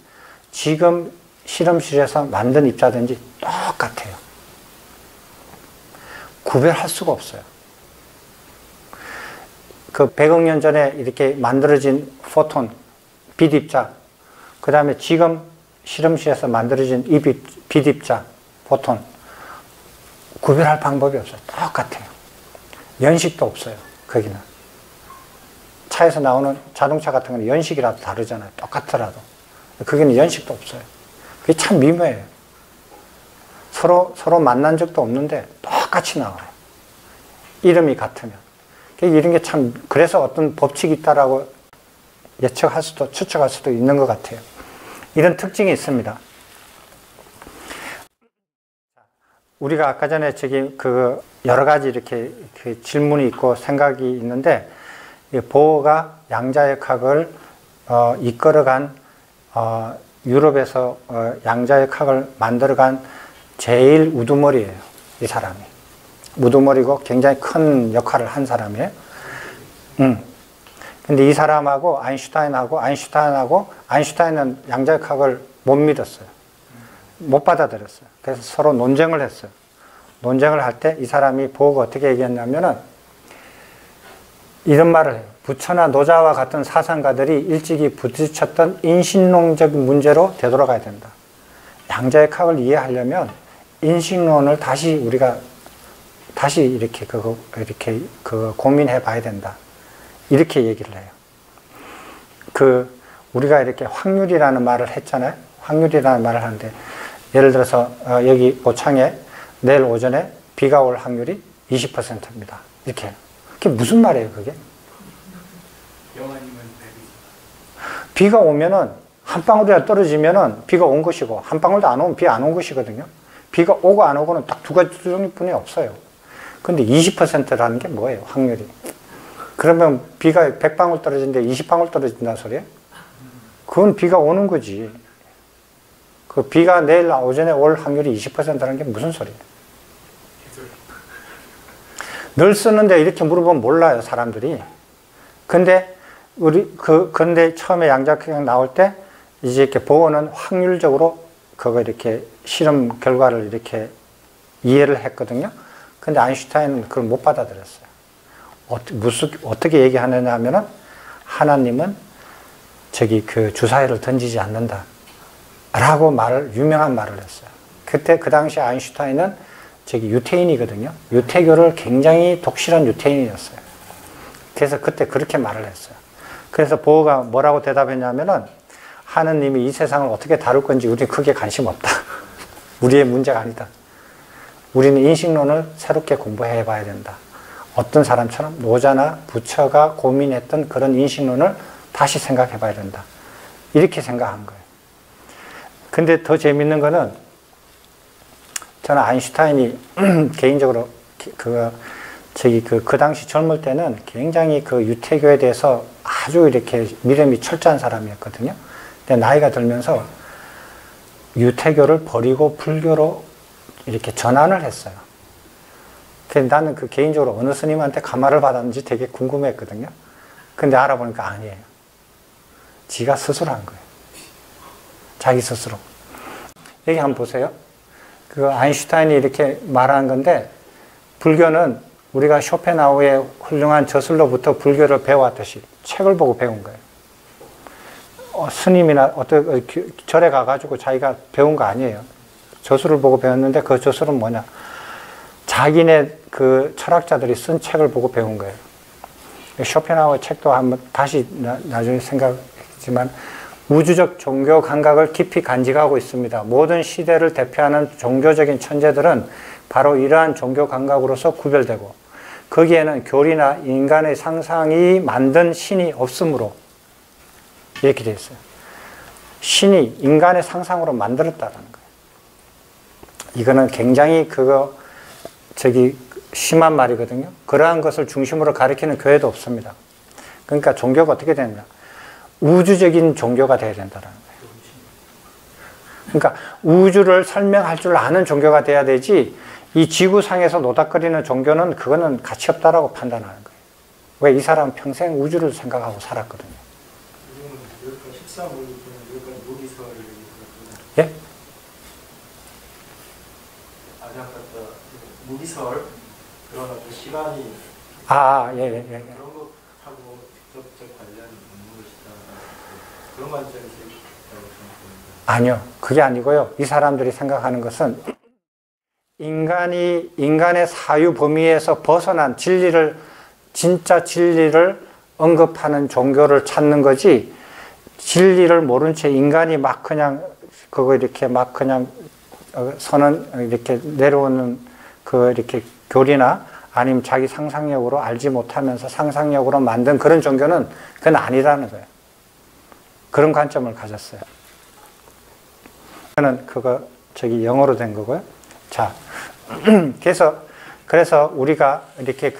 지금 실험실에서 만든 입자든지 똑같아요. 구별할 수가 없어요. 그 100억 년 전에 이렇게 만들어진 포톤, 빛입자, 그 다음에 지금 실험실에서 만들어진 이 빛입자, 포톤, 구별할 방법이 없어요. 똑같아요. 연식도 없어요. 거기는. 차에서 나오는 자동차 같은 건 연식이라도 다르잖아요. 똑같더라도. 거기는 연식도 없어요. 그게 참 미묘해요. 서로 만난 적도 없는데 똑같이 나와요. 이름이 같으면. 이런 게 참, 그래서 어떤 법칙이 있다라고 예측할 수도, 추측할 수도 있는 것 같아요. 이런 특징이 있습니다. 우리가 아까 전에 여러 가지 이렇게 질문이 있고 생각이 있는데, 보어가 양자역학을 이끌어간, 유럽에서 양자역학을 만들어간 제일 우두머리예요. 이 사람이. 우두머리고 굉장히 큰 역할을 한 사람이에요. 근데 이 사람하고 아인슈타인은 양자역학을 못 믿었어요. 못 받아들였어요. 그래서 서로 논쟁을 했어요. 논쟁을 할 때 이 사람이 보어가 어떻게 얘기했냐면은, 이런 말을 해요. 부처나 노자와 같은 사상가들이 일찍이 부딪혔던 인신론적 문제로 되돌아가야 된다. 양자의 학을 이해하려면 인신론을 다시 우리가 다시 이렇게 고민해 봐야 된다. 이렇게 얘기를 해요. 우리가 이렇게 확률이라는 말을 했잖아요. 확률이라는 말을 하는데, 예를 들어서, 여기 고창에 내일 오전에 비가 올 확률이 20%입니다. 이렇게 해요. 그게 무슨 말이에요, 그게? 영화님은 비가 오면은, 한 방울이라도 떨어지면은 비가 온 것이고, 한 방울도 안 오면 비 안 온 것이거든요. 비가 오고 안 오고는 딱 두 가지 종류뿐이 없어요. 근데 20%라는 게 뭐예요, 확률이? 그러면 비가 100방울 떨어지는데 20방울 떨어진다는 소리예요? 그건 비가 오는 거지. 그 비가 내일 오전에 올 확률이 20%라는 게 무슨 소리예요? 늘 쓰는데 이렇게 물어보면 몰라요, 사람들이. 근데 근데 처음에 양자역학 나올 때 이제 이렇게 보어는 확률적으로 그거 이렇게 실험 결과를 이렇게 이해를 했거든요. 근데 아인슈타인은 그걸 못 받아들였어요. 어떻게 얘기하느냐 하면은, 하나님은 주사위를 던지지 않는다. 라고 유명한 말을 했어요. 그때, 그 당시 아인슈타인은 유태인이거든요. 유태교를 굉장히 독실한 유태인이었어요. 그래서 그때 그렇게 말을 했어요. 그래서 보어가 뭐라고 대답했냐면은, 하느님이 이 세상을 어떻게 다룰 건지 우리는 크게 관심 없다. 우리의 문제가 아니다. 우리는 인식론을 새롭게 공부해 봐야 된다. 어떤 사람처럼 노자나 부처가 고민했던 그런 인식론을 다시 생각해 봐야 된다. 이렇게 생각한 거예요. 근데 더 재밌는 거는, 저는 아인슈타인이 개인적으로 그 당시 젊을 때는 굉장히 유태교에 대해서 아주 이렇게 믿음이 철저한 사람이었거든요. 근데 나이가 들면서 유태교를 버리고 불교로 이렇게 전환을 했어요. 근데 나는 개인적으로 어느 스님한테 감화를 받았는지 되게 궁금했거든요. 근데 알아보니까 아니에요. 지가 스스로 한 거예요. 자기 스스로. 여기 한번 보세요. 아인슈타인이 이렇게 말한 건데, 불교는 우리가 쇼펜하우의 훌륭한 저술로부터 불교를 배워왔듯이 책을 보고 배운 거예요. 스님이나 절에 가가지고 자기가 배운 거 아니에요. 저술을 보고 배웠는데, 그 저술은 뭐냐? 자기네 철학자들이 쓴 책을 보고 배운 거예요. 쇼펜하우의 책도 한번 다시 나중에 생각했지만, 우주적 종교 감각을 깊이 간직하고 있습니다. 모든 시대를 대표하는 종교적인 천재들은 바로 이러한 종교 감각으로서 구별되고, 거기에는 교리나 인간의 상상이 만든 신이 없으므로, 이렇게 되어 있어요. 신이 인간의 상상으로 만들었다라는 거예요. 이거는 굉장히 심한 말이거든요. 그러한 것을 중심으로 가리키는 교회도 없습니다. 그러니까 종교가 어떻게 되느냐? 우주적인 종교가 돼야 된다는 거예요. 그러니까 우주를 설명할 줄 아는 종교가 돼야 되지, 이 지구상에서 노닥거리는 종교는 그거는 가치 없다라고 판단하는 거예요. 왜? 이 사람은 평생 우주를 생각하고 살았거든요. 요즘은 14물 여기까지 무기설을 얘기했거든요. 예? 아까 무기설 그런 어떤 시간이 예. 그런 것하고 직접적 관련이 있는 것이다. 그런 관점에서 있다고 생각합니다. 아니요. 그게 아니고요. 이 사람들이 생각하는 것은 인간의 사유 범위에서 벗어난 진짜 진리를 언급하는 종교를 찾는 거지, 진리를 모른 채 인간이 막 그냥 선언 이렇게 내려오는 이렇게 교리나 아니면 자기 상상력으로 알지 못하면서 상상력으로 만든 그런 종교는 그건 아니라는 거예요. 그런 관점을 가졌어요. 저는 영어로 된 거고요. 자, 그래서 우리가 이렇게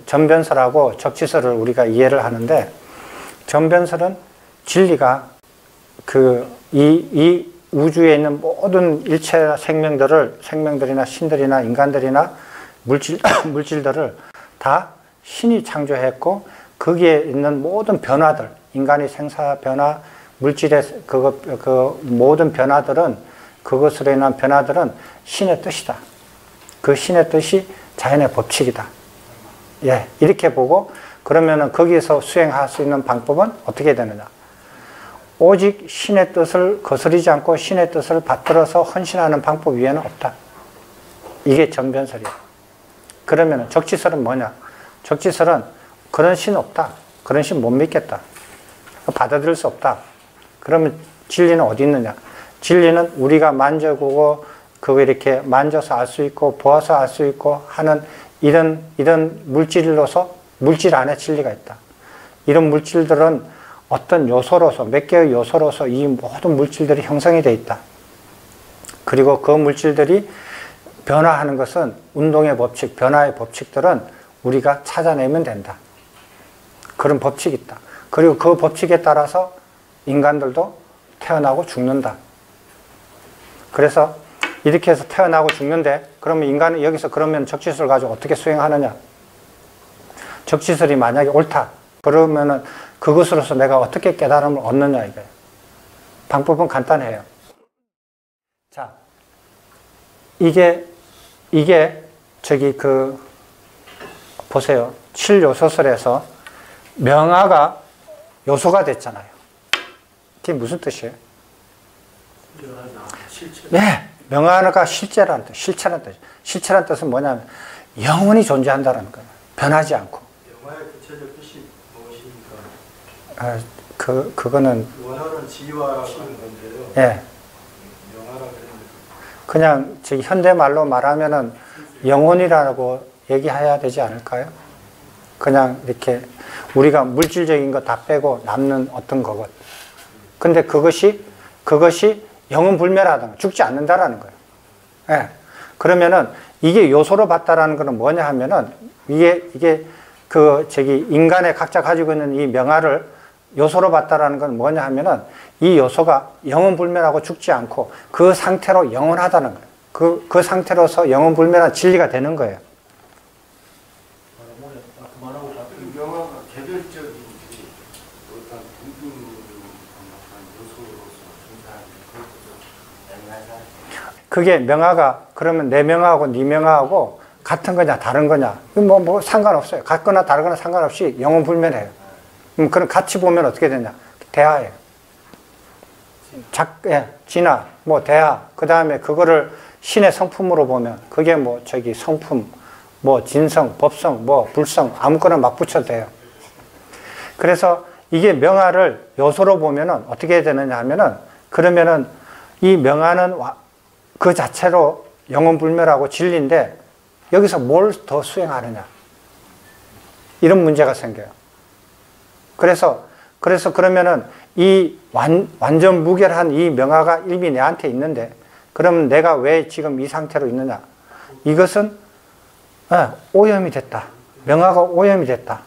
전변설하고 적지설을 우리가 이해를 하는데, 전변설은 진리가 이 우주에 있는 모든 일체 생명들이나 신들이나 인간들이나 물질들을 다 신이 창조했고, 거기에 있는 모든 변화들, 인간의 생사 변화, 물질의 모든 변화들은, 그것으로 인한 변화들은 신의 뜻이다. 그 신의 뜻이 자연의 법칙이다. 예, 이렇게 보고 그러면은 거기에서 수행할 수 있는 방법은 어떻게 되느냐? 오직 신의 뜻을 거스르지 않고 신의 뜻을 받들어서 헌신하는 방법 외에는 없다. 이게 전변설이야. 그러면은 적지설은 뭐냐? 적지설은 그런 신 없다. 그런 신 못 믿겠다. 받아들일 수 없다. 그러면 진리는 어디 있느냐? 진리는 우리가 만져보고 그거 이렇게 만져서 알 수 있고 보아서 알 수 있고 하는 이런 물질로서 물질 안에 진리가 있다. 이런 물질들은 어떤 요소로서 몇 개의 요소로서 이 모든 물질들이 형성이 되어 있다. 그리고 그 물질들이 변화하는 것은 운동의 법칙, 변화의 법칙들은 우리가 찾아내면 된다. 그런 법칙이 있다. 그리고 그 법칙에 따라서 인간들도 태어나고 죽는다. 그래서 이렇게 해서 태어나고 죽는데 그러면 인간은 여기서 그러면 적지설을 가지고 어떻게 수행하느냐? 적지설이 만약에 옳다. 그러면은 그것으로서 내가 어떻게 깨달음을 얻느냐 이거예요. 방법은 간단해요. 자, 이게 저기 보세요. 7요소설에서 명화가 요소가 됐잖아요. 그게 무슨 뜻이에요? 네, 명화가 실제라는 뜻, 실체라는 뜻. 실체라는 뜻은 뭐냐면 영원히 존재한다는 거예요. 변하지 않고. 영화의 구체적 뜻이 무엇입니까? 그거는 원어는 지화라고 하는 건데요. 예. 영화라 그러면 그냥 저기 현대말로 말하면은 영혼이라고 얘기해야 되지 않을까요? 그냥 이렇게 우리가 물질적인 거 다 빼고 남는 어떤 것. 근데 그것이 영혼 불멸하다는 거, 죽지 않는다라는 거예요. 예. 그러면은 이게 요소로 봤다라는 거는 뭐냐 하면은 이게 인간의 각자 가지고 있는 이 명화를 요소로 봤다라는 건 뭐냐 하면은 이 요소가 영혼 불멸하고 죽지 않고 그 상태로 영원하다는 거예요. 그 상태로서 영혼 불멸한 진리가 되는 거예요. 명화가 개별적인 어떤 공동으로 요소로서 존재하는 그게 명화가 그러면 내 명화하고 네 명화하고 같은 거냐 다른 거냐 뭐 상관없어요. 같거나 다르거나 상관없이 영혼 불멸해요. 그럼 같이 보면 어떻게 되냐? 대하예요. 진화, 대하. 그 다음에 그거를 신의 성품으로 보면 그게 성품, 진성, 법성, 불성 아무거나 막 붙여도 돼요. 그래서 이게 명화를 요소로 보면은 어떻게 되느냐 하면은 그러면은 이 명화는 그 자체로 영혼 불멸하고 진리인데 여기서 뭘 더 수행하느냐 이런 문제가 생겨요. 그래서 그러면은 이 완전 무결한 이 명화가 이미 내한테 있는데 그러면 내가 왜 지금 이 상태로 있느냐? 이것은 오염이 됐다. 명화가 오염이 됐다.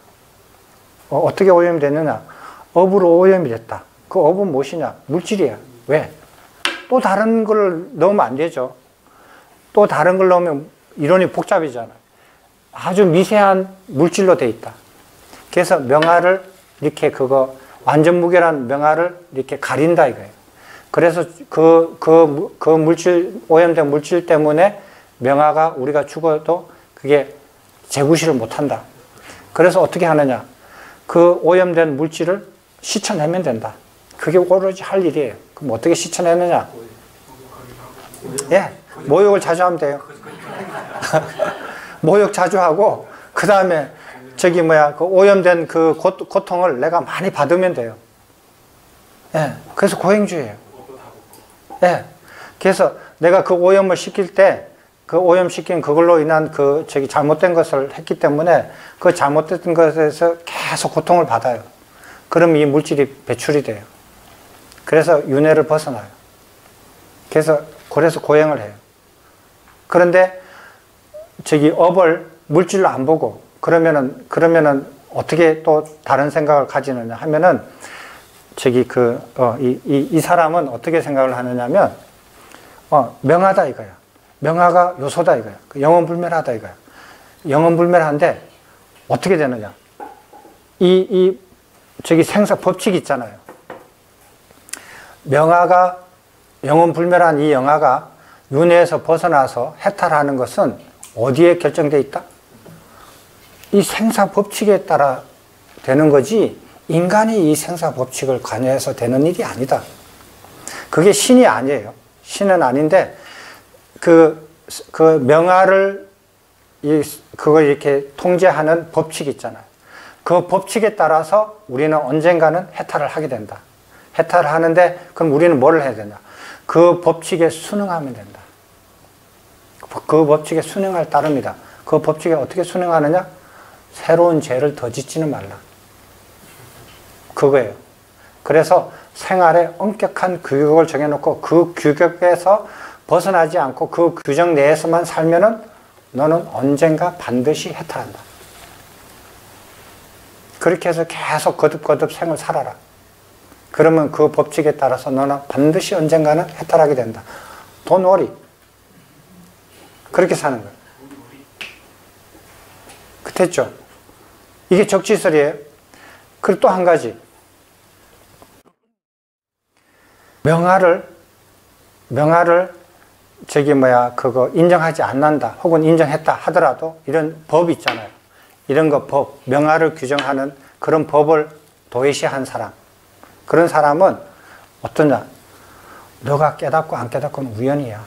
어떻게 오염이 됐느냐? 업으로 오염이 됐다. 그 업은 무엇이냐? 물질이야. 왜? 또 다른 걸 넣으면 안 되죠. 또 다른 걸 넣으면 이론이 복잡해지잖아요. 아주 미세한 물질로 돼 있다. 그래서 명화를 이렇게 완전 무결한 명화를 이렇게 가린다 이거예요. 그래서 그 물질, 오염된 물질 때문에 명화가 우리가 죽어도 그게 재구시를 못 한다. 그래서 어떻게 하느냐? 그 오염된 물질을 씻어내면 된다. 그게 오로지 할 일이에요. 그럼 어떻게 씻어내느냐? 예, 모욕을 자주 하면 돼요. 모욕 자주 하고, 그 다음에 그 오염된 그 고통을 내가 많이 받으면 돼요. 예, 그래서 고행주의예요. 예, 그래서 내가 그 오염을 시킬 때, 그 오염시킨 그걸로 인한 잘못된 것을 했기 때문에 그 잘못된 것에서 계속 고통을 받아요. 그럼 이 물질이 배출이 돼요. 그래서 윤회를 벗어나요. 그래서 고행을 해요. 그런데 업을 물질로 안 보고 그러면은 어떻게 또 다른 생각을 가지느냐 하면은 이 사람은 어떻게 생각을 하느냐면 명하다 이거야. 명화가 요소다 이거야. 영혼불멸하다 이거야. 영혼불멸한데 어떻게 되느냐? 생사 법칙이 있잖아요. 명화가 영혼불멸한 이 영화가 윤회에서 벗어나서 해탈하는 것은 어디에 결정되어 있다? 이 생사 법칙에 따라 되는 거지 인간이 이 생사 법칙을 관여해서 되는 일이 아니다. 그게 신이 아니에요. 신은 아닌데 그 명화를 그걸 이렇게 통제하는 법칙이 있잖아요. 그 법칙에 따라서 우리는 언젠가는 해탈을 하게 된다. 해탈을 하는데 그럼 우리는 뭘 해야 되냐? 그 법칙에 순응하면 된다. 그 법칙에 순응할 따름이다. 그 법칙에 어떻게 순응하느냐? 새로운 죄를 더 짓지는 말라. 그거예요. 그래서 생활에 엄격한 규격을 정해놓고 그 규격에서 벗어나지 않고 그 규정 내에서만 살면은 너는 언젠가 반드시 해탈한다. 그렇게 해서 계속 거듭거듭 생을 살아라. 그러면 그 법칙에 따라서 너는 반드시 언젠가는 해탈하게 된다. Don't worry. 그렇게 사는 거예요. 됐죠? 이게 적지설이에요. 그리고 또 한 가지. 명화를 그거 인정하지 않는다 혹은 인정했다 하더라도 이런 법이 있잖아요. 이런 거 법, 명화를 규정하는 그런 법을 도외시한 사람. 그런 사람은 어떠냐? 너가 깨닫고 안 깨닫고는 우연이야.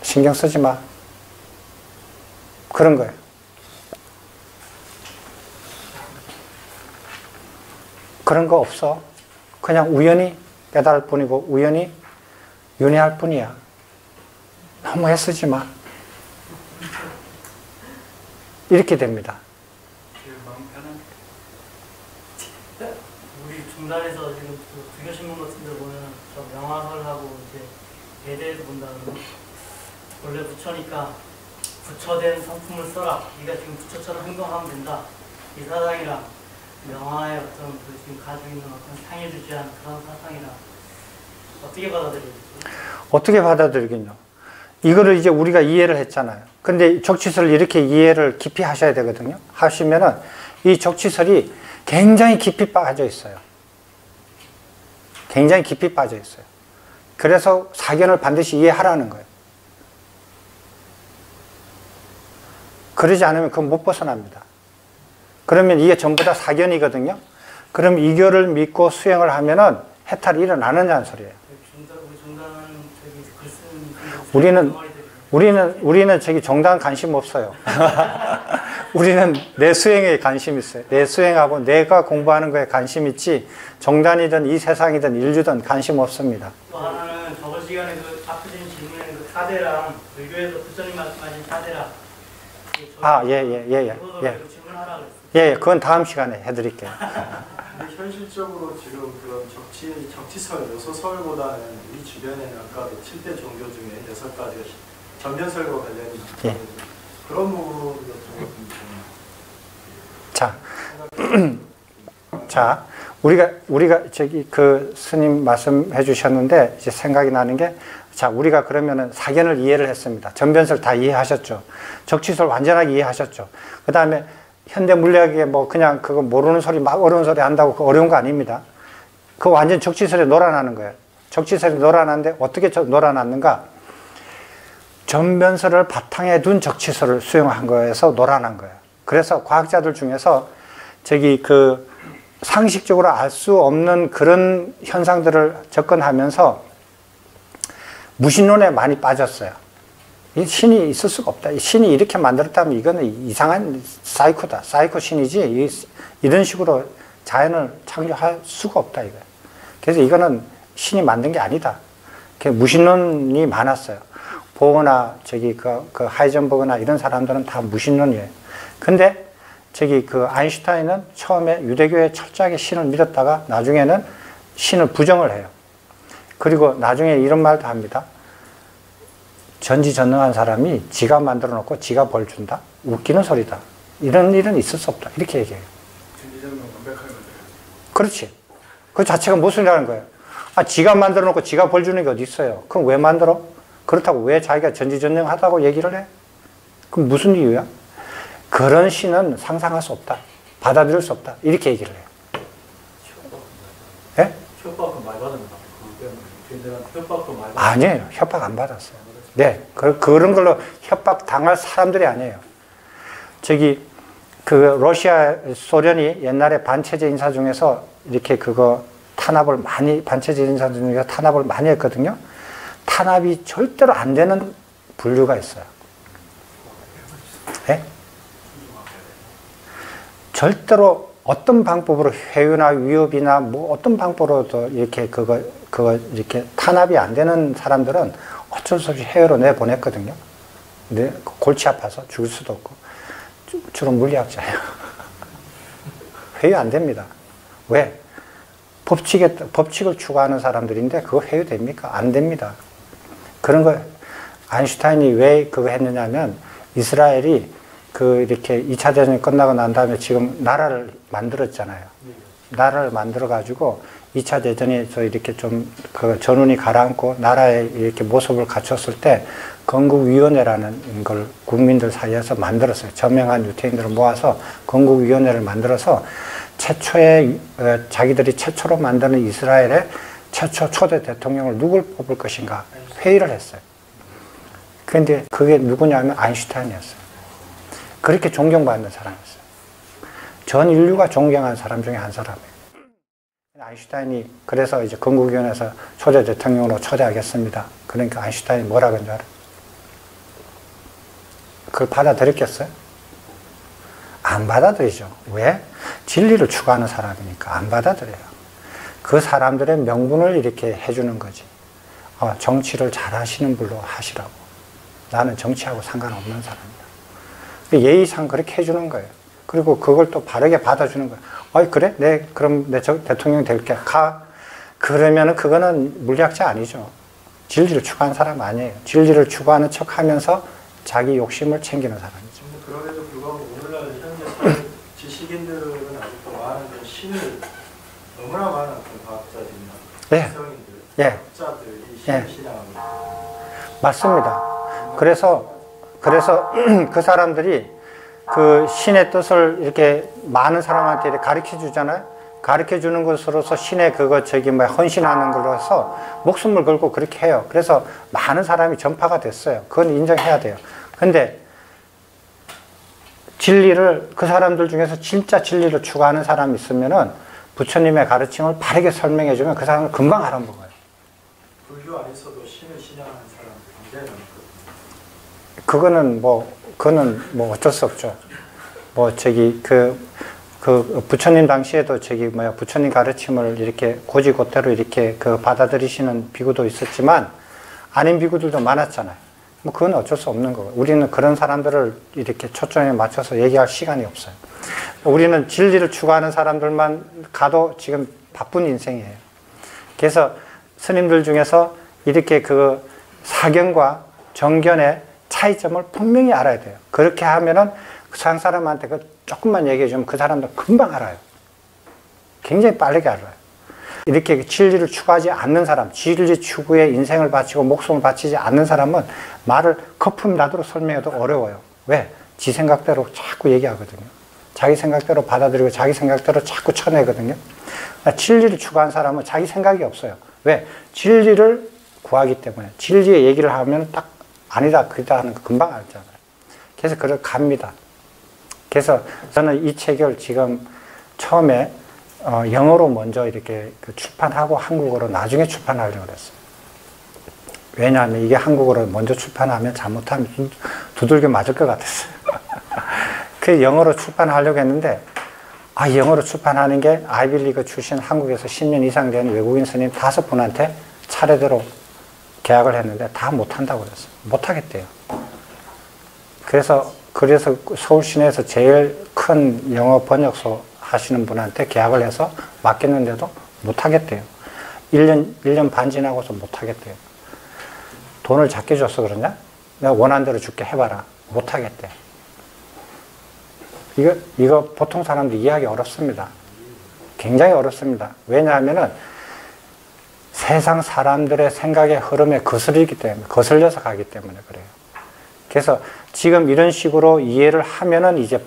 신경 쓰지 마. 그런 거예요. 그런 거 없어. 그냥 우연히 깨달을 뿐이고 우연히 윤회할 뿐이야. 너무 애쓰지 마. 이렇게 됩니다. 우리 중단에서 지금 불교신문 같은 데 보면 저 명화설하고 이제 배대에서 본다면 원래 부처니까 부처된 성품을 써라. 네가 지금 부처처럼 행동하면 된다. 이 사상이랑 명화의 어떤 그 지금 가지고 있는 어떤 상해주지한 그런 사상이랑 어떻게 받아들이겠죠? 어떻게 받아들이겠냐? 이거를 이제 우리가 이해를 했잖아요. 근데 적치설을 이렇게 이해를 깊이 하셔야 되거든요. 하시면은 이 적치설이 굉장히 깊이 빠져 있어요. 굉장히 깊이 빠져 있어요. 그래서 사견을 반드시 이해하라는 거예요. 그러지 않으면 그건 못 벗어납니다. 그러면 이게 전부 다 사견이거든요. 그럼 이교를 믿고 수행을 하면은 해탈이 일어나느냐는 소리예요. 우리는 저기 정당 관심 없어요. 우리는 내 수행에 관심 있어요. 내 수행하고 내가 공부하는 거에 관심 있지 정단이든 이 세상이든 인류든 관심 없습니다. 또 하나는 저번 시간에 그 앞에 진 질문에 그 사대랑 불교에서 부처님 말씀하신 사대랑 예, 그건 다음 시간에 해드릴게요. 근데 현실적으로 지금 그런 적지설, 요소설보다는 이 주변에는 아까 7대 종교 중에 6가지가 전변설과 관련이 예. 그런 부분도 좀 자, 우리가 저기 그 스님 말씀해 주셨는데 이제 생각이 나는 게 자, 우리가 그러면은 사견을 이해를 했습니다. 전변설 다 이해하셨죠. 적치설 완전하게 이해하셨죠. 그 다음에 현대 물리학에 뭐 그냥 그거 모르는 소리 막 어려운 소리 한다고 그 어려운 거 아닙니다. 그거 완전 적치설에 놀아나는 거예요. 적치설에 놀아나는데 어떻게 놀아놨는가? 전변설을 바탕에 둔 적치설을 수용한 거에서 놀아난 거예요. 그래서 과학자들 중에서 저기 그 상식적으로 알 수 없는 그런 현상들을 접근하면서 무신론에 많이 빠졌어요. 이 신이 있을 수가 없다. 이 신이 이렇게 만들었다면 이거는 이상한 사이코다. 사이코 신이지 이런 식으로 자연을 창조할 수가 없다 이거예요. 그래서 이거는 신이 만든 게 아니다. 무신론이 많았어요. 보어나 저기 그 하이젠버그나 이런 사람들은 다 무신론이에요. 근데 저기 그 아인슈타인은 처음에 유대교에 철저하게 신을 믿었다가 나중에는 신을 부정을 해요. 그리고 나중에 이런 말도 합니다. 전지전능한 사람이 지가 만들어 놓고 지가 벌 준다? 웃기는 소리다. 이런 일은 있을 수 없다. 이렇게 얘기해요. 전지전능 완벽하게 만들어요. 그렇지. 그 자체가 무슨 일이라는 거예요? 아, 지가 만들어 놓고 지가 벌 주는 게 어디 있어요? 그럼 왜 만들어? 그렇다고 왜 자기가 전지전능하다고 얘기를 해? 그럼 무슨 이유야? 그런 신은 상상할 수 없다. 받아들일 수 없다. 이렇게 얘기를 해요. 예? 협박은 많이 받았나? 협박도 많이 받았나? 아니에요. 협박 안 받았어요. 네. 그런 걸로 협박 당할 사람들이 아니에요. 저기 그 러시아 소련이 옛날에 반체제 인사 중에서 이렇게 그거 탄압을 많이 반체제 인사 중에서 탄압을 많이 했거든요. 탄압이 절대로 안 되는 분류가 있어요. 네? 절대로 어떤 방법으로 회유나 위협이나 뭐 어떤 방법으로도 이렇게 그거 이렇게 탄압이 안 되는 사람들은 어쩔 수 없이 해외로 내보냈거든요. 근데 골치 아파서 죽을 수도 없고 주로 물리학자예요. 회유 안 됩니다. 왜? 법칙을 추구하는 사람들인데 그거 회유됩니까? 안 됩니다. 그런 거 아인슈타인이 왜 그거 했느냐면 이스라엘이 그 이렇게 2차 대전이 끝나고 난 다음에 지금 나라를 만들었잖아요. 나라를 만들어 가지고 2차 대전에서 이렇게 좀 그 전운이 가라앉고 나라의 이렇게 모습을 갖췄을 때 건국위원회라는 걸 국민들 사이에서 만들었어요. 저명한 유태인들을 모아서 건국위원회를 만들어서 최초의 자기들이 최초로 만드는 이스라엘의 최초 초대 대통령을 누굴 뽑을 것인가 회의를 했어요. 그런데 그게 누구냐면 아인슈타인이었어요. 그렇게 존경받는 사람이었어요. 전 인류가 존경하는 사람 중에 한 사람이에요. 아인슈타인이 그래서 이제 건국위원회에서 초대 대통령으로 초대하겠습니다. 그러니까 아인슈타인이 뭐라 그런 줄 알아요? 그걸 받아들였겠어요? 안 받아들이죠. 왜? 진리를 추구하는 사람이니까 안 받아들여요. 그 사람들의 명분을 이렇게 해주는 거지. 정치를 잘 하시는 분로 하시라고. 나는 정치하고 상관없는 사람이다. 예의상 그렇게 해주는 거예요. 그리고 그걸 또 바르게 받아주는 거예요. 그래? 그럼 내 대통령 될게. 가. 그러면은 그거는 물리학자 아니죠. 진리를 추구하는 사람 아니에요. 진리를 추구하는 척 하면서 자기 욕심을 챙기는 사람이죠. 그럼에도 불구하고 오늘날 현재 지식인들은 아직도 많은 신을 너무나 많은 과학자들이나 지성인들, 학자들이 신을 신앙합니다. 맞습니다. 그래서 그 사람들이 그 신의 뜻을 이렇게 많은 사람한테 가르쳐 주잖아요. 가르쳐 주는 것으로서 신의 헌신하는 걸로서 목숨을 걸고 그렇게 해요. 그래서 많은 사람이 전파가 됐어요. 그건 인정해야 돼요. 근데 진리를, 그 사람들 중에서 진짜 진리를 추구하는 사람이 있으면은 부처님의 가르침을 바르게 설명해 주면 그 사람은 금방 알아먹어요. 불교 안에서도 신을 신앙하는 사람들 굉장히 많거든요. 그거는 어쩔 수 없죠. 부처님 당시에도 부처님 가르침을 이렇게 고지고대로 이렇게 받아들이시는 비구도 있었지만, 아닌 비구들도 많았잖아요. 그건 어쩔 수 없는 거고. 우리는 그런 사람들을 이렇게 초점에 맞춰서 얘기할 시간이 없어요. 우리는 진리를 추구하는 사람들만 가도 지금 바쁜 인생이에요. 그래서 스님들 중에서 이렇게 사견과 정견의 차이점을 분명히 알아야 돼요. 그렇게 하면은 그 사람한테 조금만 얘기해 주면 그 사람도 금방 알아요. 굉장히 빠르게 알아요. 이렇게 진리를 추구하지 않는 사람, 진리 추구에 인생을 바치고 목숨을 바치지 않는 사람은 말을 거품 나도록 설명해도 어려워요. 왜? 지 생각대로 자꾸 얘기하거든요. 자기 생각대로 받아들이고 자기 생각대로 자꾸 쳐내거든요. 진리를 추구한 사람은 자기 생각이 없어요. 왜? 진리를 구하기 때문에. 진리의 얘기를 하면 딱 아니다, 그다 하는 거 금방 알잖아요. 그래서 그걸 갑니다. 그래서 저는 이 책을 지금 처음에 영어로 먼저 이렇게 출판하고 한국어로 나중에 출판하려고 그랬어요. 왜냐하면 이게 한국어로 먼저 출판하면 잘못하면 두들겨 맞을 것 같았어요. 그 영어로 출판하려고 했는데, 영어로 출판하는 게 아이비리그 출신 한국에서 10년 이상 된 외국인 스님 5분한테 차례대로 계약을 했는데 다 못한다고 그랬어요. 못하겠대요. 그래서 서울 시내에서 제일 큰 영어 번역소 하시는 분한테 계약을 해서 맡겼는데도 못하겠대요. 1년 반 지나고서 못하겠대요. 돈을 작게 줘서 그러냐? 내가 원하는 대로 줄게 해봐라. 못하겠대. 이거 보통 사람들 이해하기 어렵습니다. 굉장히 어렵습니다. 왜냐하면은 세상 사람들의 생각의 흐름에 거슬려서 가기 때문에 그래요. 그래서 지금 이런 식으로 이해를 하면은 이제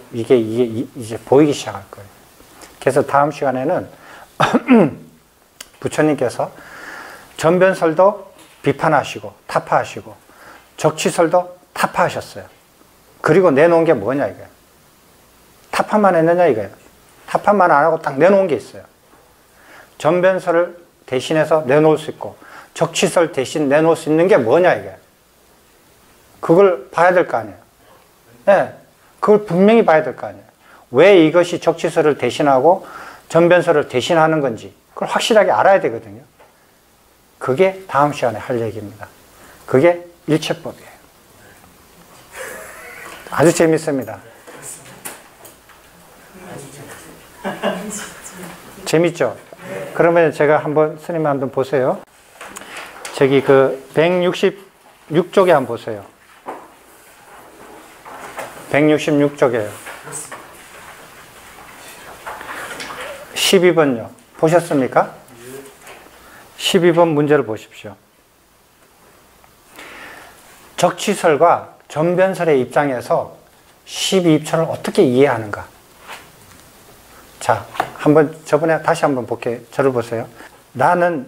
보이기 시작할 거예요. 그래서 다음 시간에는 부처님께서 전변설도 비판하시고 타파하시고 적치설도 타파하셨어요. 그리고 내놓은 게 뭐냐 이거예요. 타파만 했느냐 이거예요. 타파만 안 하고 딱 내놓은 게 있어요. 전변설을 대신해서 내놓을 수 있고 적치설 대신 내놓을 수 있는 게 뭐냐 이게. 그걸 봐야 될 거 아니에요. 네, 그걸 분명히 봐야 될 거 아니에요. 왜 이것이 적치설을 대신하고 전변설을 대신하는 건지 그걸 확실하게 알아야 되거든요. 그게 다음 시간에 할 얘기입니다. 그게 일체법이에요. 아주 재밌습니다. 재밌죠? 그러면 제가 한번 스님 한번 보세요. 저기 그 166쪽에 한번 보세요. 166쪽이에요. 12번요. 보셨습니까? 12번 문제를 보십시오. 적치설과 전변설의 입장에서 12입천을 어떻게 이해하는가? 자, 한번 저번에 다시 한번 볼게요. 저를 보세요. 나는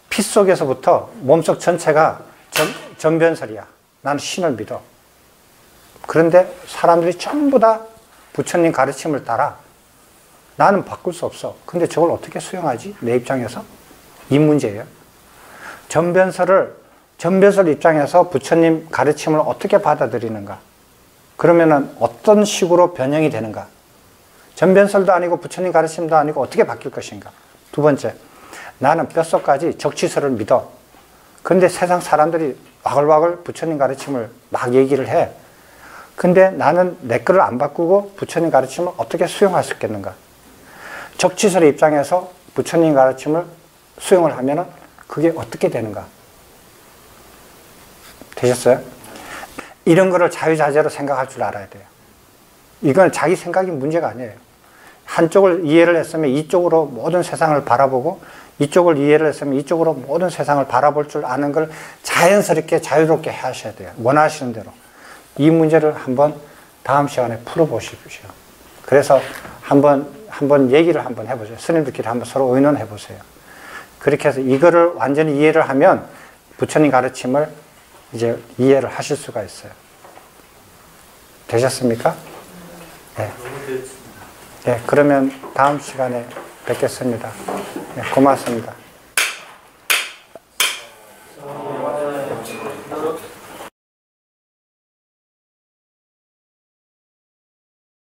피 속에서부터 몸속 전체가 전변설이야. 나는 신을 믿어. 그런데 사람들이 전부 다 부처님 가르침을 따라. 나는 바꿀 수 없어. 근데 저걸 어떻게 수용하지? 내 입장에서? 이 문제예요. 전변설 입장에서 부처님 가르침을 어떻게 받아들이는가? 그러면은 어떤 식으로 변형이 되는가? 전변설도 아니고 부처님 가르침도 아니고 어떻게 바뀔 것인가? 두 번째, 나는 뼛속까지 적치설을 믿어. 근데 세상 사람들이 와글와글 부처님 가르침을 막 얘기를 해. 근데 나는 내 거를 안 바꾸고 부처님 가르침을 어떻게 수용할 수 있겠는가? 적치설의 입장에서 부처님 가르침을 수용을 하면은 그게 어떻게 되는가? 되셨어요? 이런 거를 자유자재로 생각할 줄 알아야 돼요. 이건 자기 생각이 문제가 아니에요. 한쪽을 이해를 했으면 이쪽으로 모든 세상을 바라보고 이쪽을 이해를 했으면 이쪽으로 모든 세상을 바라볼 줄 아는 걸 자연스럽게 자유롭게 하셔야 돼요. 원하시는 대로. 이 문제를 한번 다음 시간에 풀어보십시오. 그래서 한번 얘기를 한번 해보세요. 스님들끼리 한번 서로 의논해 보세요. 그렇게 해서 이거를 완전히 이해를 하면 부처님 가르침을 이제 이해를 하실 수가 있어요. 되셨습니까? 네. 네, 그러면 다음 시간에 뵙겠습니다. 네, 고맙습니다.